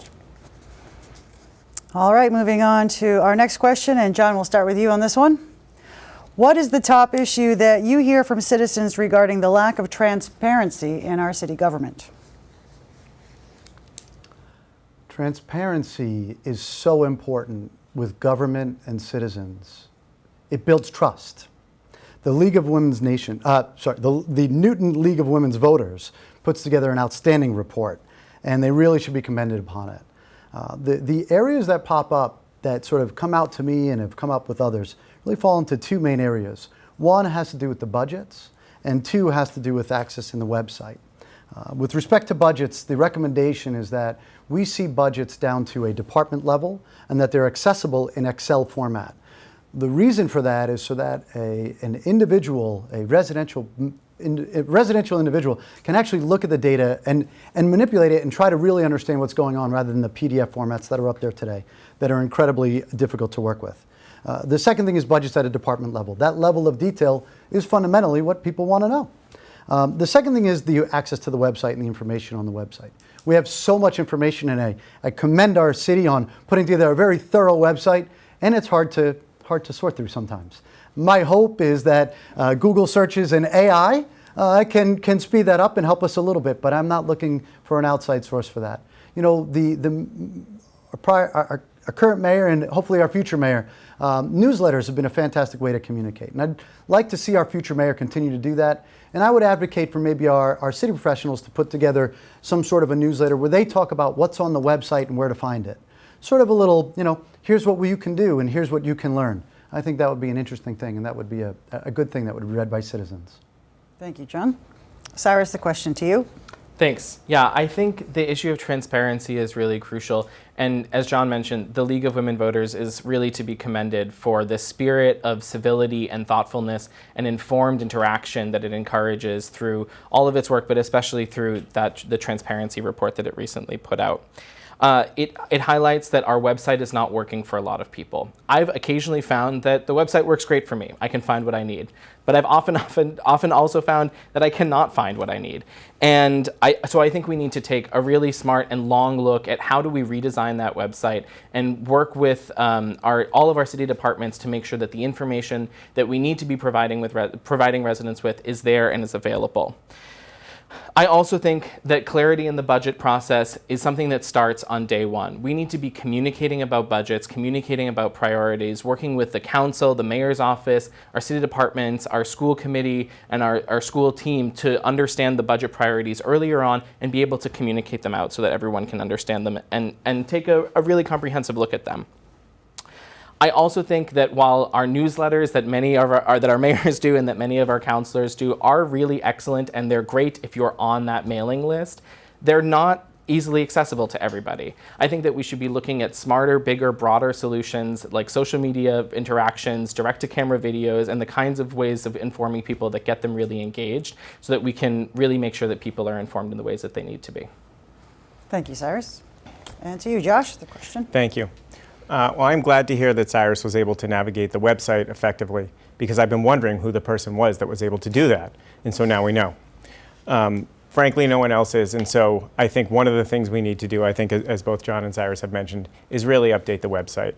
A: All right, moving on to our next question, and John, we'll start with you on this one. What is the top issue that you hear from citizens regarding the lack of transparency in our city government?
B: Transparency is so important with government and citizens. It builds trust. The League of Women's Nation, the Newton League of Women's Voters puts together an outstanding report, and they really should be commended upon it. The areas that pop up that sort of come out to me and have come up with others really fall into two main areas. One has to do with the budgets, and two has to do with access in the website. With respect to budgets, the recommendation is that we see budgets down to a department level and that they're accessible in Excel format. The reason for that is so that a residential individual can actually look at the data and manipulate it and try to really understand what's going on rather than the PDF formats that are up there today that are incredibly difficult to work with. The second thing is budgets at a department level. That level of detail is fundamentally what people want to know. The second thing is the access to the website and the information on the website. We have so much information, and I commend our city on putting together a very thorough website, and it's hard to sort through sometimes. My hope is that Google searches and AI can speed that up and help us a little bit, but I'm not looking for an outside source for that. You know, our current mayor and hopefully our future mayor, newsletters have been a fantastic way to communicate. And I'd like to see our future mayor continue to do that. And I would advocate for maybe our city professionals to put together some sort of a newsletter where they talk about what's on the website and where to find it. Sort of a little, you know, here's what you can do and here's what you can learn. I think that would be an interesting thing, and that would be a good thing that would be read by citizens.
A: Thank you, John. Cyrus, the question to you.
C: Thanks. Yeah, I think the issue of transparency is really crucial. And as John mentioned, the League of Women Voters is really to be commended for the spirit of civility and thoughtfulness and informed interaction that it encourages through all of its work, but especially through the transparency report that it recently put out. It highlights that our website is not working for a lot of people. I've occasionally found that the website works great for me. I can find what I need. But I've often also found that I cannot find what I need. And so I think we need to take a really smart and long look at how do we redesign that website and work with all of our city departments to make sure that the information that we need to be providing residents with is there and is available. I also think that clarity in the budget process is something that starts on day one. We need to be communicating about budgets, communicating about priorities, working with the council, the mayor's office, our city departments, our school committee, and our school team to understand the budget priorities earlier on and be able to communicate them out so that everyone can understand them and take a really comprehensive look at them. I also think that while our newsletters that our mayors do and that many of our councilors do are really excellent and they're great if you're on that mailing list, they're not easily accessible to everybody. I think that we should be looking at smarter, bigger, broader solutions like social media interactions, direct-to-camera videos, and the kinds of ways of informing people that get them really engaged so that we can really make sure that people are informed in the ways that they need to be.
A: Thank you, Cyrus. And to you, Josh, the question.
D: Thank you. Well, I'm glad to hear that Cyrus was able to navigate the website effectively, because I've been wondering who the person was that was able to do that. And so now we know. Frankly, no one else is. And so I think one of the things we need to do, I think, as both John and Cyrus have mentioned, is really update the website.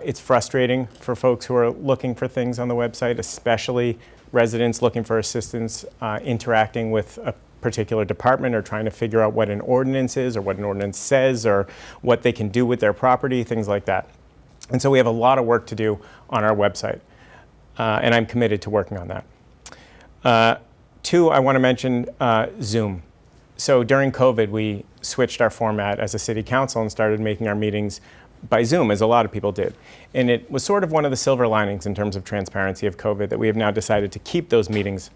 D: It's frustrating for folks who are looking for things on the website, especially residents looking for assistance interacting with a particular department or trying to figure out what an ordinance is or what an ordinance says or what they can do with their property, things like that. And so we have a lot of work to do on our website, and I'm committed to working on that. Two, I want to mention Zoom. So during COVID, we switched our format as a city council and started making our meetings by Zoom, as a lot of people did. And it was sort of one of the silver linings in terms of transparency of COVID that we have now decided to keep those meetings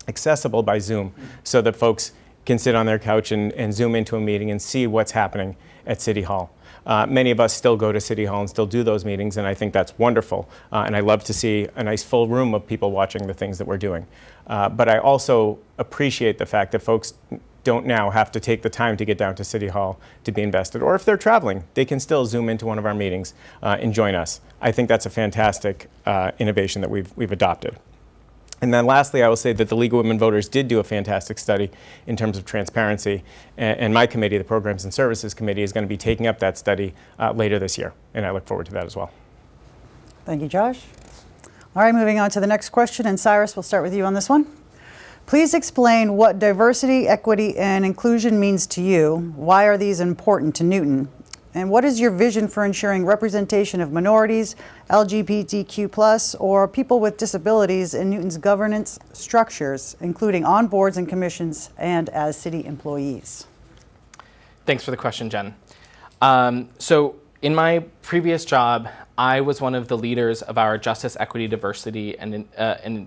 D: accessible by Zoom so that folks can sit on their couch and Zoom into a meeting and see what's happening at City Hall. Many of us still go to City Hall and still do those meetings, and I think that's wonderful. And I love to see a nice full room of people watching the things that we're doing. But I also appreciate the fact that folks don't now have to take the time to get down to City Hall to be invested. Or if they're traveling, they can still Zoom into one of our meetings and join us. I think that's a fantastic innovation that we've adopted. And then lastly, I will say that the League of Women Voters did do a fantastic study in terms of transparency. And my committee, the Programs and Services Committee, is going to be taking up that study later this year. And I look forward to that as well.
A: Thank you, Josh. All right, moving on to the next question. And Cyrus, we'll start with you on this one. Please explain what diversity, equity, and inclusion means to you. Why are these important to Newton? And what is your vision for ensuring representation of minorities, LGBTQ+, or people with disabilities in Newton's governance structures, including on boards and commissions and as city employees?
C: Thanks for the question, Jen. So in my previous job, I was one of the leaders of our Justice, Equity, Diversity, and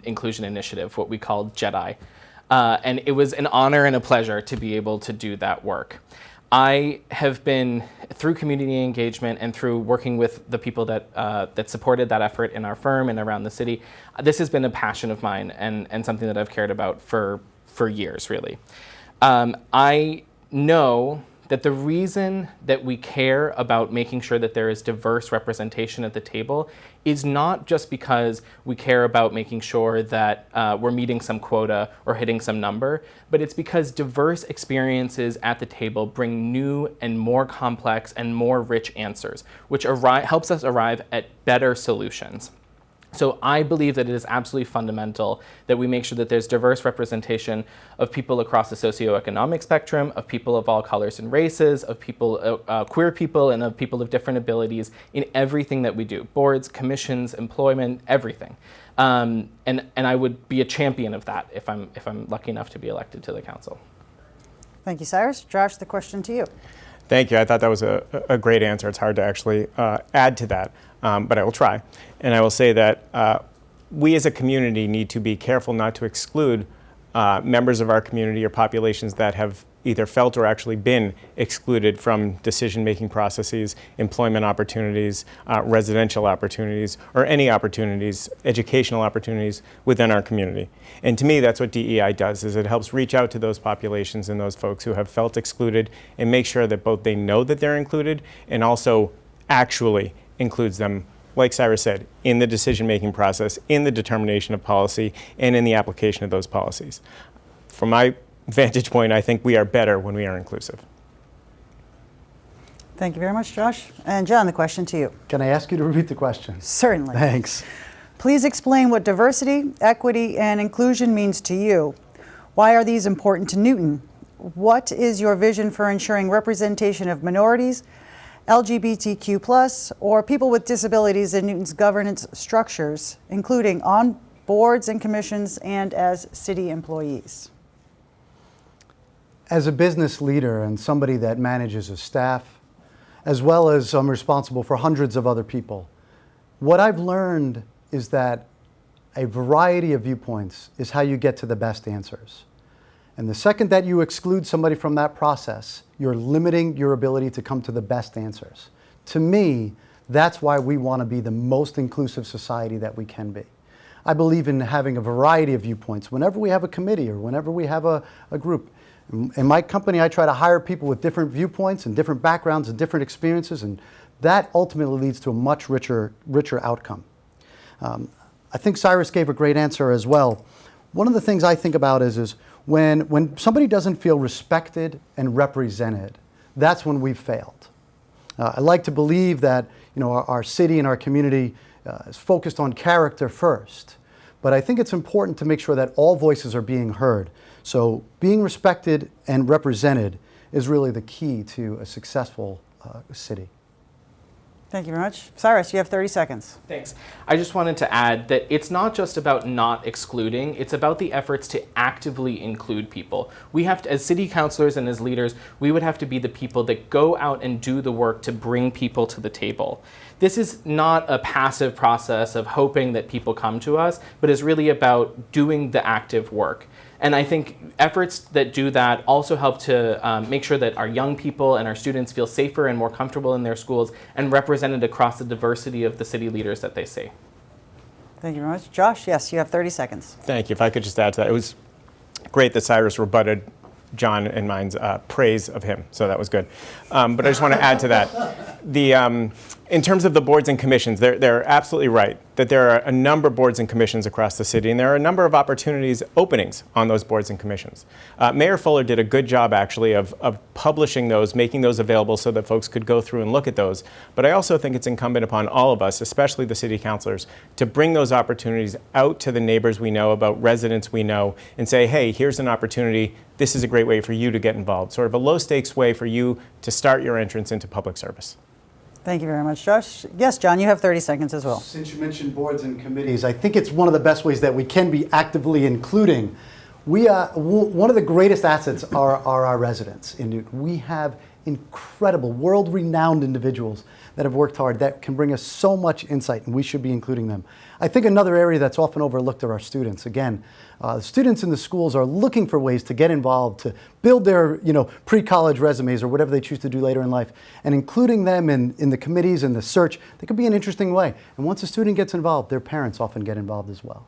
C: Inclusion Initiative, what we called JEDI. And it was an honor and a pleasure to be able to do that work. I have been, through community engagement and through working with the people that supported that effort in our firm and around the city, this has been a passion of mine and something that I've cared about for years, really. I know that the reason that we care about making sure that there is diverse representation at the table is not just because we care about making sure that we're meeting some quota or hitting some number, but it's because diverse experiences at the table bring new and more complex and more rich answers, which helps us arrive at better solutions. So I believe that it is absolutely fundamental that we make sure that there's diverse representation of people across the socioeconomic spectrum, of people of all colors and races, of people, queer people, and of people of different abilities in everything that we do. Boards, commissions, employment, everything. And I would be a champion of that if I'm lucky enough to be elected to the council.
A: Thank you, Cyrus. Josh, the question to you.
D: Thank you. I thought that was a great answer. It's hard to actually add to that, but I will try. And I will say that we as a community need to be careful not to exclude members of our community or populations that have either felt or actually been excluded from decision-making processes, employment opportunities, residential opportunities, or any opportunities, educational opportunities within our community. And to me, that's what DEI does, is it helps reach out to those populations and those folks who have felt excluded and make sure that both they know that they're included and also actually includes them, like Cyrus said, in the decision-making process, in the determination of policy, and in the application of those policies. From my vantage point, I think we are better when we are inclusive.
A: Thank you very much, Josh. And John, the question to you.
B: Can I ask you to repeat the question?
A: Certainly.
B: Thanks.
A: Please explain what diversity, equity, and inclusion means to you. Why are these important to Newton? What is your vision for ensuring representation of minorities, LGBTQ+, or people with disabilities in Newton's governance structures, including on boards and commissions and as city employees?
B: As a business leader and somebody that manages a staff, as well as I'm responsible for hundreds of other people, what I've learned is that a variety of viewpoints is how you get to the best answers. And the second that you exclude somebody from that process, you're limiting your ability to come to the best answers. To me, that's why we want to be the most inclusive society that we can be. I believe in having a variety of viewpoints whenever we have a committee or whenever we have a group. In my company, I try to hire people with different viewpoints and different backgrounds and different experiences, and that ultimately leads to a much richer outcome. I think Cyrus gave a great answer as well. One of the things I think about is when somebody doesn't feel respected and represented, that's when we've failed. I like to believe that our city and our community is focused on character first, but I think it's important to make sure that all voices are being heard. So being respected and represented is really the key to a successful city.
A: Thank you very much. Cyrus, you have 30 seconds.
C: Thanks. I just wanted to add that it's not just about not excluding, it's about the efforts to actively include people. We have to, as city councilors and as leaders, we would have to be the people that go out and do the work to bring people to the table. This is not a passive process of hoping that people come to us, but is really about doing the active work. And I think efforts that do that also help to make sure that our young people and our students feel safer and more comfortable in their schools and represented across the diversity of the city leaders that they see.
A: Thank you very much. Josh, yes, you have 30 seconds.
D: Thank you. If I could just add to that, it was great that Cyrus rebutted John and mine's praise of him, so that was good. But I just want to add to that. In terms of the boards and commissions, they're absolutely right that there are a number of boards and commissions across the city, and there are a number of opportunities, openings on those boards and commissions. Mayor Fuller did a good job, actually, of publishing those, making those available so that folks could go through and look at those. But I also think it's incumbent upon all of us, especially the city councilors, to bring those opportunities out to the neighbors we know, about residents we know, and say, hey, here's an opportunity. This is a great way for you to get involved, sort of a low-stakes way for you to start your entrance into public service.
A: Thank you very much, Josh. Yes, John, you have 30 seconds as well.
B: Since you mentioned boards and committees, I think it's one of the best ways that we can be actively including. One of the greatest assets are our residents in Newton. We have incredible, world-renowned individuals that have worked hard that can bring us so much insight, and we should be including them. I think another area that's often overlooked are our students. Again, students in the schools are looking for ways to get involved, to build their pre-college resumes or whatever they choose to do later in life, and including them in the committees and the search, that could be an interesting way. And once a student gets involved, their parents often get involved as well.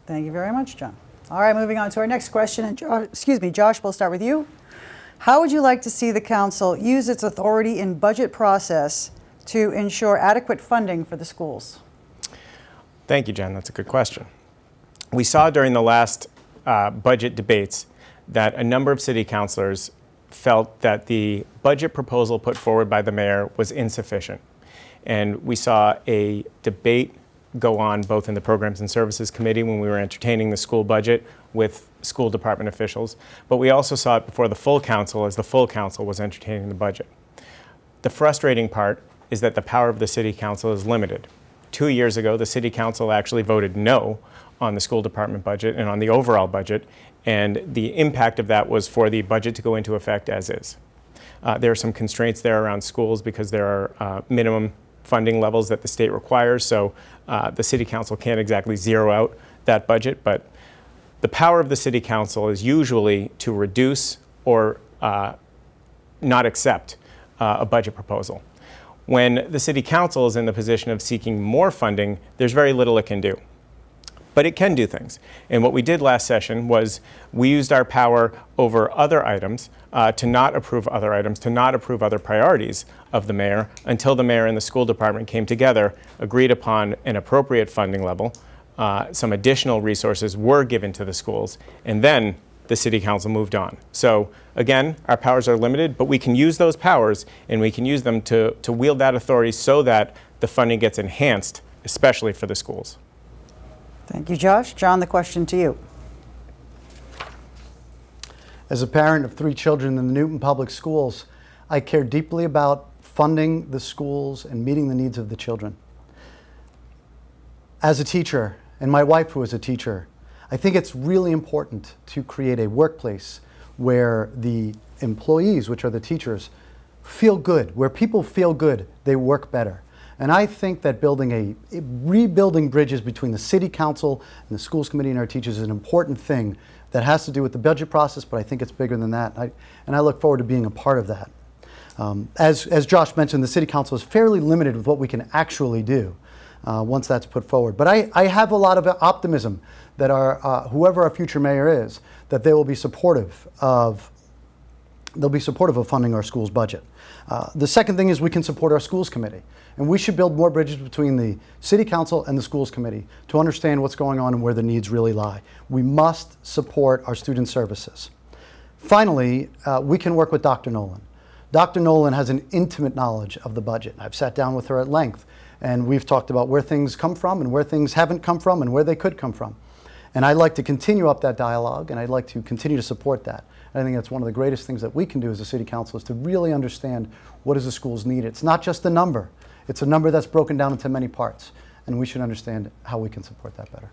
A: Thank you very much, John. All right, moving on to our next question. And Josh, we'll start with you. How would you like to see the council use its authority in budget process to ensure adequate funding for the schools?
D: Thank you, Jen. That's a good question. We saw during the last budget debates that a number of city councilors felt that the budget proposal put forward by the mayor was insufficient. And we saw a debate go on both in the Programs and Services Committee when we were entertaining the school budget with school department officials, but we also saw it before the full council as the full council was entertaining the budget. The frustrating part is that the power of the city council is limited. 2 years ago, the city council actually voted no on the school department budget and on the overall budget, and the impact of that was for the budget to go into effect as is. There are some constraints there around schools because there are minimum funding levels that the state requires, so the city council can't exactly zero out that budget, but the power of the city council is usually to reduce or not accept a budget proposal. When the city council is in the position of seeking more funding, there's very little it can do. But it can do things. And what we did last session was we used our power over other items to not approve other items, to not approve other priorities of the mayor until the mayor and the school department came together, agreed upon an appropriate funding level, some additional resources were given to the schools, and then the city council moved on. So again, our powers are limited, but we can use those powers and we can use them to wield that authority so that the funding gets enhanced, especially for the schools.
A: Thank you, Josh. John, the question to you.
B: As a parent of 3 children in the Newton Public Schools, I care deeply about funding the schools and meeting the needs of the children. As a teacher, and my wife who is a teacher, I think it's really important to create a workplace where the employees, which are the teachers, feel good. Where people feel good, they work better. And I think that rebuilding bridges between the city council and the schools committee and our teachers is an important thing that has to do with the budget process, but I think it's bigger than that. And I look forward to being a part of that. As Josh mentioned, the city council is fairly limited with what we can actually do once that's put forward. But I have a lot of optimism that whoever our future mayor is, that they will be supportive of funding our schools budget. The second thing is we can support our schools committee. And we should build more bridges between the city council and the schools committee to understand what's going on and where the needs really lie. We must support our student services. Finally, we can work with Dr. Nolan. Dr. Nolan has an intimate knowledge of the budget. I've sat down with her at length, and we've talked about where things come from and where things haven't come from and where they could come from. And I'd like to continue up that dialogue, and I'd like to continue to support that. And I think that's one of the greatest things that we can do as a city council is to really understand what does the schools need. It's not just a number. It's a number that's broken down into many parts, and we should understand how we can support that better.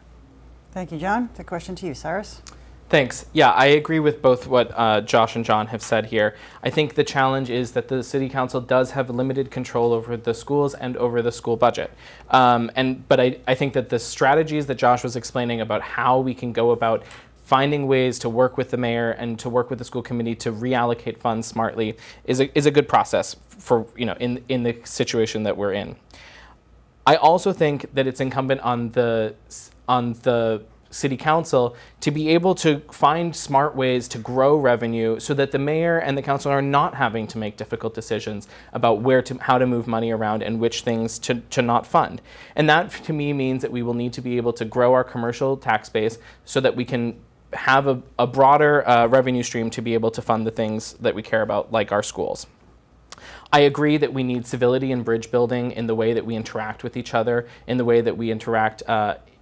A: Thank you, John. The question to you, Cyrus.
C: Thanks. Yeah, I agree with both what Josh and John have said here. I think the challenge is that the city council does have limited control over the schools and over the school budget. But I think that the strategies that Josh was explaining about how we can go about finding ways to work with the mayor and to work with the school committee to reallocate funds smartly is a good process for, in the situation that we're in. I also think that it's incumbent on the city council to be able to find smart ways to grow revenue so that the mayor and the council are not having to make difficult decisions about how to move money around and which things to not fund. And that to me means that we will need to be able to grow our commercial tax base so that we can have a broader revenue stream to be able to fund the things that we care about, like our schools. I agree that we need civility and bridge building in the way that we interact with each other, in the way that we interact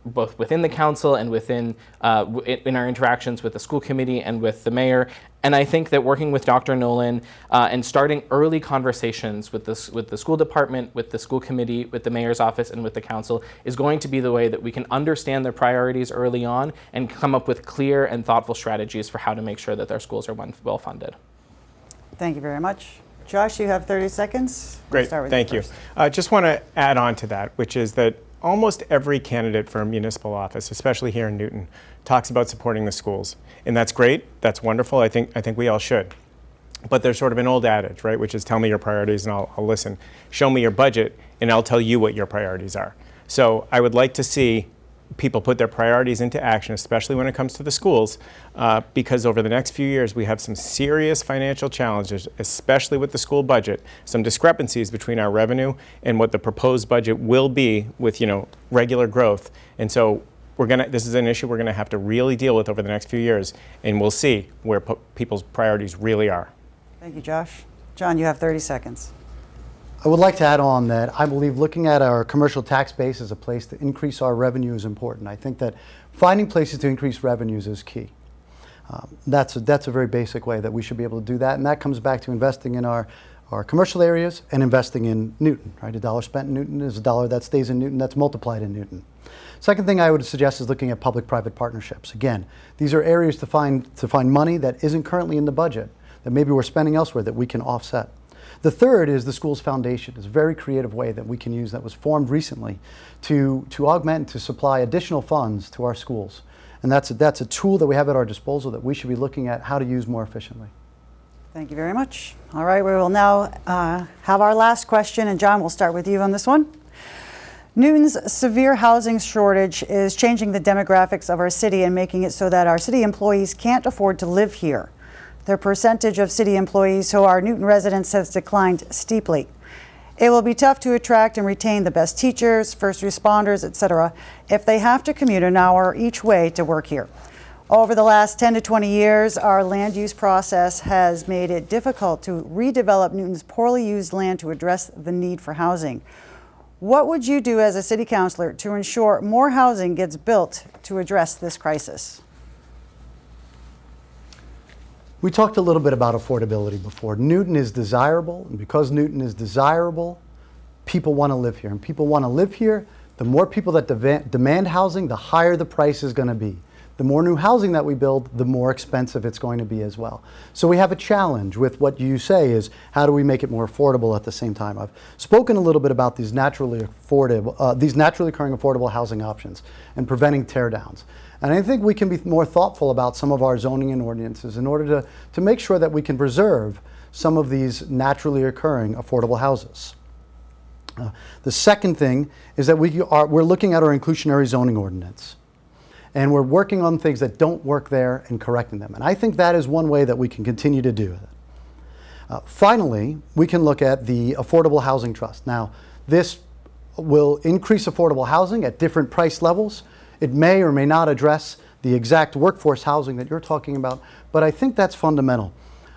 C: both within the council and in our interactions with the school committee and with the mayor. And I think that working with Dr. Nolan and starting early conversations with the school department, with the school committee, with the mayor's office, and with the council is going to be the way that we can understand their priorities early on and come up with clear and thoughtful strategies for how to make sure that their schools are well funded.
A: Thank you very much. Josh, you have 30 seconds.
D: Great, thank you. I just want to add on to that, which is that almost every candidate for a municipal office, especially here in Newton, talks about supporting the schools. And that's great, that's wonderful, I think we all should. But there's sort of an old adage, right, which is tell me your priorities and I'll listen. Show me your budget and I'll tell you what your priorities are. So I would like to see people put their priorities into action, especially when it comes to the schools, because over the next few years we have some serious financial challenges, especially with the school budget, some discrepancies between our revenue and what the proposed budget will be with, regular growth. And so this is an issue we're going to have to really deal with over the next few years, and we'll see where people's priorities really are.
A: Thank you, Josh. John, you have 30 seconds.
B: I would like to add on that I believe looking at our commercial tax base as a place to increase our revenue is important. I think that finding places to increase revenues is key. That's a very basic way that we should be able to do that, and that comes back to investing in our commercial areas and investing in Newton. Right, $1 spent in Newton is $1 that stays in Newton that's multiplied in Newton. Second thing I would suggest is looking at public-private partnerships. Again, these are areas to find money that isn't currently in the budget, that maybe we're spending elsewhere that we can offset. The third is the school's foundation. It's a very creative way that we can use that was formed recently to augment and to supply additional funds to our schools. And that's a tool that we have at our disposal that we should be looking at how to use more efficiently.
A: Thank you very much. All right, we will now have our last question, and John, we'll start with you on this one. Newton's severe housing shortage is changing the demographics of our city and making it so that our city employees can't afford to live here. The percentage of city employees who are Newton residents has declined steeply. It will be tough to attract and retain the best teachers, first responders, etc., if they have to commute an hour each way to work here. Over the last 10 to 20 years, our land use process has made it difficult to redevelop Newton's poorly used land to address the need for housing. What would you do as a city councilor to ensure more housing gets built to address this crisis?
B: We talked a little bit about affordability before. Newton is desirable, and because Newton is desirable, people want to live here. And people want to live here, the more people that demand housing, the higher the price is going to be. The more new housing that we build, the more expensive it's going to be as well. So we have a challenge with what you say is, how do we make it more affordable at the same time? I've spoken a little bit about these naturally occurring affordable housing options and preventing tear downs. And I think we can be more thoughtful about some of our zoning and ordinances in order to make sure that we can preserve some of these naturally occurring affordable houses. The second thing is that we're looking at our inclusionary zoning ordinance. And we're working on things that don't work there and correcting them. And I think that is one way that we can continue to do it. Finally, we can look at the Affordable Housing Trust. Now, this will increase affordable housing at different price levels. It may or may not address the exact workforce housing that you're talking about, but I think that's fundamental.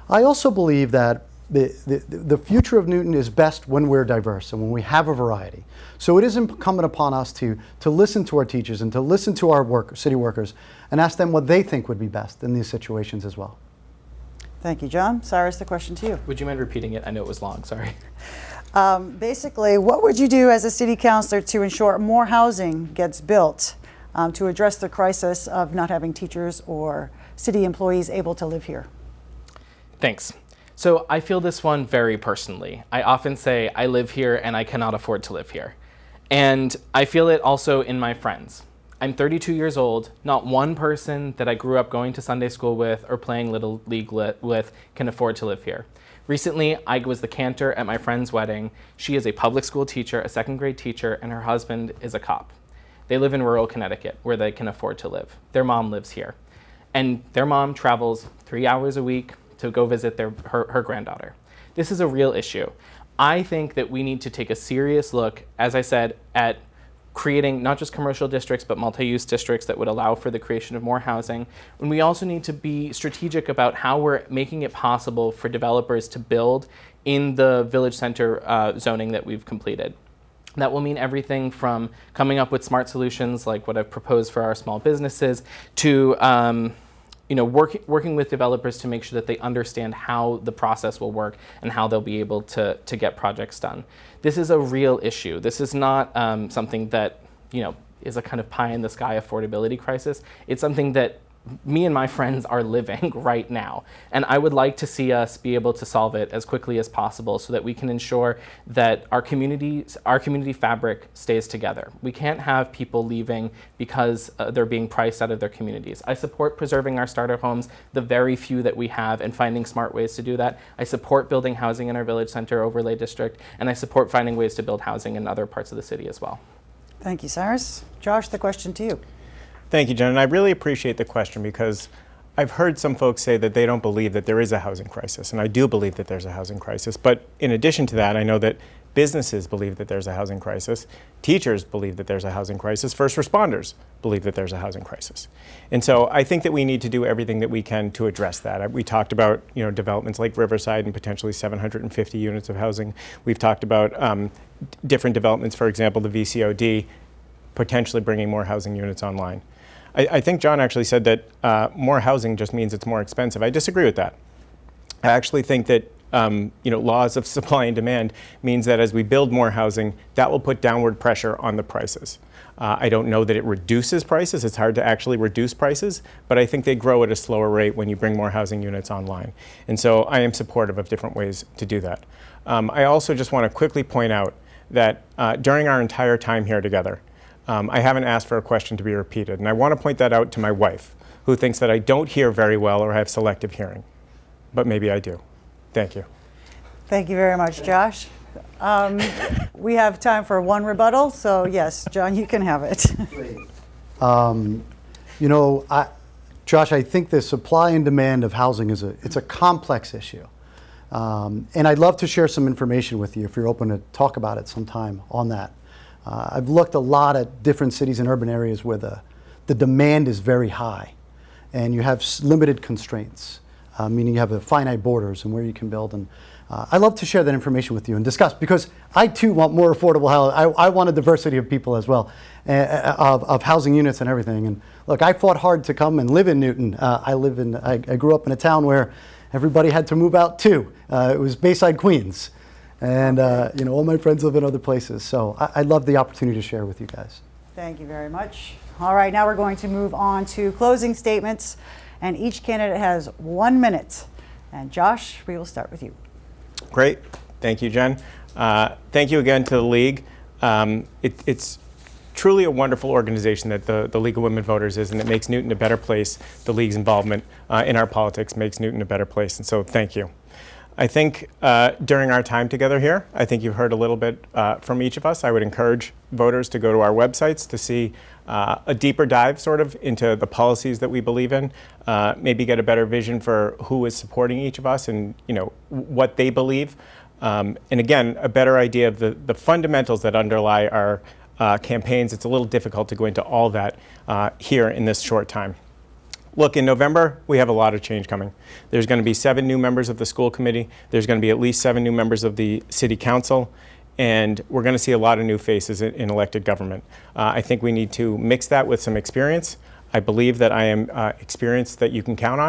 B: I also believe that the future of Newton is best when we're diverse and when we have a variety. So it is incumbent upon us to listen to our teachers and to listen to our city workers and ask them what they think would be best in these situations as well.
A: Thank you, John. Cyrus, the question to you.
C: Would you mind repeating it? I know it was long, sorry.
A: Basically, what would you do as a city councilor to ensure more housing gets built to address the crisis of not having teachers or city employees able to live here?
C: Thanks. So I feel this one very personally. I often say I live here and I cannot afford to live here. And I feel it also in my friends. I'm 32 years old. Not one person that I grew up going to Sunday school with or playing Little League with can afford to live here. Recently, I was the cantor at my friend's wedding. She is a public school teacher, a second grade teacher, and her husband is a cop. They live in rural Connecticut where they can afford to live. Their mom lives here. And their mom travels 3 hours a week to go visit her granddaughter. This is a real issue. I think that we need to take a serious look, as I said, at creating not just commercial districts, but multi-use districts that would allow for the creation of more housing. And we also need to be strategic about how we're making it possible for developers to build in the village center zoning that we've completed. That will mean everything from coming up with smart solutions like what I've proposed for our small businesses to working with developers to make sure that they understand how the process will work and how they'll be able to get projects done. This is a real issue. This is not something that is a kind of pie in the sky affordability crisis. It's something that me and my friends are living right now. And I would like to see us be able to solve it as quickly as possible so that we can ensure that our community fabric stays together. We can't have people leaving because they're being priced out of their communities. I support preserving our starter homes, the very few that we have, and finding smart ways to do that. I support building housing in our village center overlay district, and I support finding ways to build housing in other parts of the city as well.
A: Thank you, Cyrus. Josh, the question to you.
D: Thank you, Jen. And I really appreciate the question because I've heard some folks say that they don't believe that there is a housing crisis. And I do believe that there's a housing crisis. But in addition to that, I know that businesses believe that there's a housing crisis. Teachers believe that there's a housing crisis. First responders believe that there's a housing crisis. And so I think that we need to do everything that we can to address that. We talked about developments like Riverside and potentially 750 units of housing. We've talked about different developments, for example, the VCOD, potentially bringing more housing units online. I think John actually said that more housing just means it's more expensive. I disagree with that. I actually think that laws of supply and demand means that as we build more housing, that will put downward pressure on the prices. I don't know that it reduces prices. It's hard to actually reduce prices, but I think they grow at a slower rate when you bring more housing units online. And so I am supportive of different ways to do that. I also just want to quickly point out that during our entire time here together, I haven't asked for a question to be repeated. And I want to point that out to my wife, who thinks that I don't hear very well or have selective hearing. But maybe I do. Thank you.
A: Thank you very much, Josh. We have time for one rebuttal, so yes, John, you can have it.
B: Josh, I think the supply and demand of housing it's a complex issue. And I'd love to share some information with you if you're open to talk about it sometime on that. I've looked a lot at different cities and urban areas where the demand is very high and you have limited constraints, meaning you have finite borders and where you can build. And I'd love to share that information with you and discuss, because I too want more affordable housing. I want a diversity of people as well, of housing units and everything. And look, I fought hard to come and live in Newton. I grew up in a town where everybody had to move out too. It was Bayside, Queens. And all my friends live in other places. So I'd love the opportunity to share with you guys.
A: Thank you very much. All right, now we're going to move on to closing statements. And each candidate has 1 minute. And Josh, we will start with you.
D: Great. Thank you, Jen. Thank you again to the League. It's truly a wonderful organization that the League of Women Voters is, and it makes Newton a better place. The League's involvement in our politics makes Newton a better place. And so thank you. I think during our time together here, I think you've heard a little bit from each of us. I would encourage voters to go to our websites to see a deeper dive sort of into the policies that we believe in, maybe get a better vision for who is supporting each of us and what they believe. And again, a better idea of the fundamentals that underlie our campaigns. It's a little difficult to go into all that here in this short time. Look, in November, we have a lot of change coming. There's going to be 7 new members of the school committee. There's going to be at least 7 new members of the city council. And we're going to see a lot of new faces in elected government. I think we need to mix that with some experience. I believe that I am experienced that you can count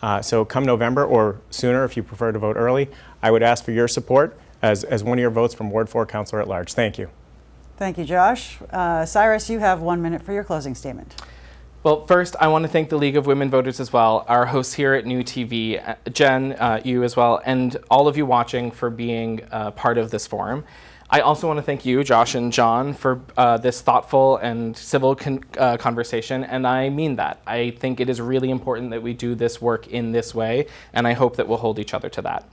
D: on. So come November or sooner, if you prefer to vote early, I would ask for your support as one of your votes from Ward 4 Councilor-At-Large. Thank you.
A: Thank you, Josh. Cyrus, you have 1 minute for your closing statement.
C: Well, first, I want to thank the League of Women Voters as well, our hosts here at NewTV, Jen, you as well, and all of you watching for being part of this forum. I also want to thank you, Josh and John, for this thoughtful and civil conversation, and I mean that. I think it is really important that we do this work in this way, and I hope that we'll hold each other to that.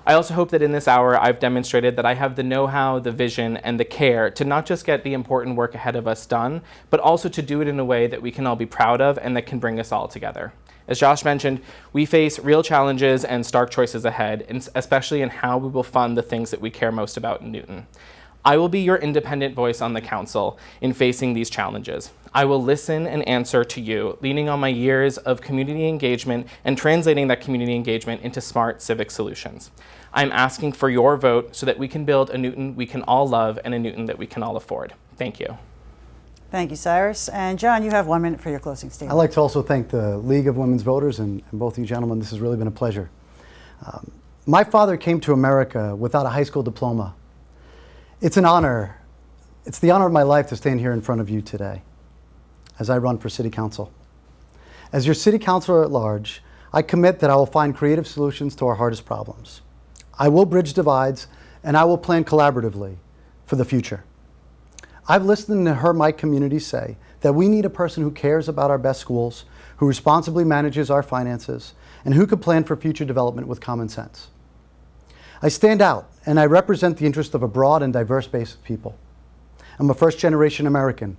C: I also hope that in this hour I've demonstrated that I have the know-how, the vision, and the care to not just get the important work ahead of us done, but also to do it in a way that we can all be proud of and that can bring us all together. As Josh mentioned, we face real challenges and stark choices ahead, especially in how we will fund the things that we care most about in Newton. I will be your independent voice on the council in facing these challenges. I will listen and answer to you, leaning on my years of community engagement and translating that community engagement into smart civic solutions. I'm asking for your vote so that we can build a Newton we can all love and a Newton that we can all afford. Thank you.
A: Thank you, Cyrus. And John, you have 1 minute for your closing statement.
B: I'd like to also thank the League of Women's Voters and both of you gentlemen. This has really been a pleasure. My father came to America without a high school diploma. It's an honor. It's the honor of my life to stand here in front of you today as I run for City Council. As your City Councilor-at-Large, I commit that I will find creative solutions to our hardest problems. I will bridge divides, and I will plan collaboratively for the future. I've listened and heard my community say that we need a person who cares about our best schools, who responsibly manages our finances, and who can plan for future development with common sense. I stand out, and I represent the interest of a broad and diverse base of people. I'm a first-generation American.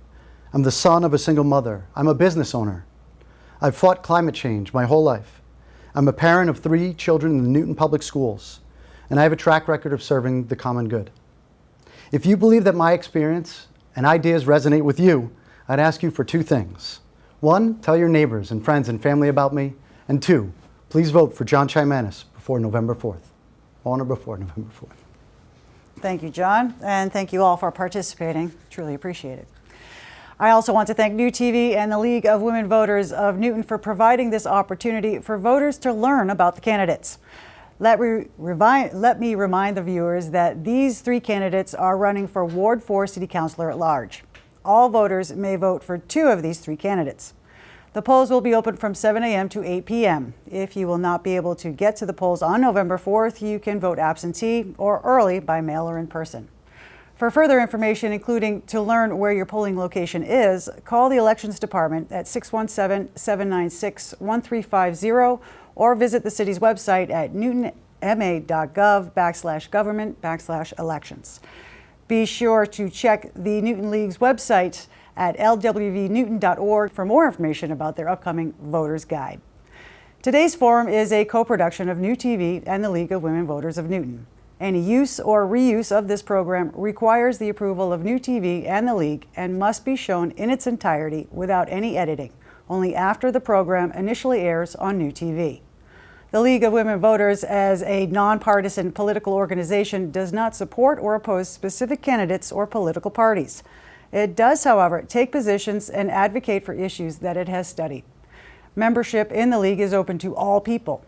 B: I'm the son of a single mother. I'm a business owner. I've fought climate change my whole life. I'm a parent of 3 children in the Newton Public Schools, and I have a track record of serving the common good. If you believe that my experience and ideas resonate with you, I'd ask you for 2 things. 1, tell your neighbors and friends and family about me. And 2, please vote for John Chaimanis before November 4th. On or before November 4th.
A: Thank you, John, and thank you all for participating. Truly appreciate it. I also want to thank NewTV and the League of Women Voters of Newton for providing this opportunity for voters to learn about the candidates. Let me remind the viewers that these 3 candidates are running for Ward 4 City Councilor-At-Large. All voters may vote for 2 of these 3 candidates. The polls will be open from 7 a.m. to 8 p.m. If you will not be able to get to the polls on November 4th, you can vote absentee or early by mail or in person. For further information, including to learn where your polling location is, call the Elections Department at 617-796-1350 or visit the city's website at newtonma.gov/government/elections. Be sure to check the Newton League's website at lwvnewton.org for more information about their upcoming Voters Guide. Today's forum is a co-production of NewTV and the League of Women Voters of Newton. Any use or reuse of this program requires the approval of NewTV and the League and must be shown in its entirety without any editing, only after the program initially airs on NewTV. The League of Women Voters, as a nonpartisan political organization, does not support or oppose specific candidates or political parties. It does, however, take positions and advocate for issues that it has studied. Membership in the League is open to all people.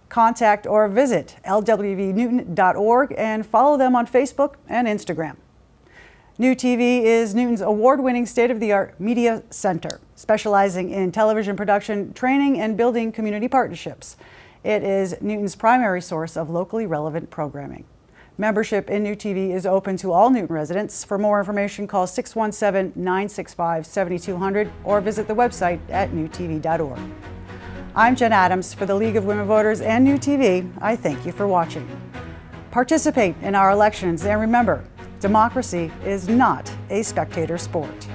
A: Contact or visit lwvnewton.org and follow them on Facebook and Instagram. NewTV is Newton's award-winning state-of-the-art media center, specializing in television production, training, and building community partnerships. It is Newton's primary source of locally relevant programming. Membership in NewTV is open to all Newton residents. For more information, call 617-965-7200 or visit the website at newtv.org. I'm Jen Adams for the League of Women Voters and NewTV. I thank you for watching. Participate in our elections and remember, democracy is not a spectator sport.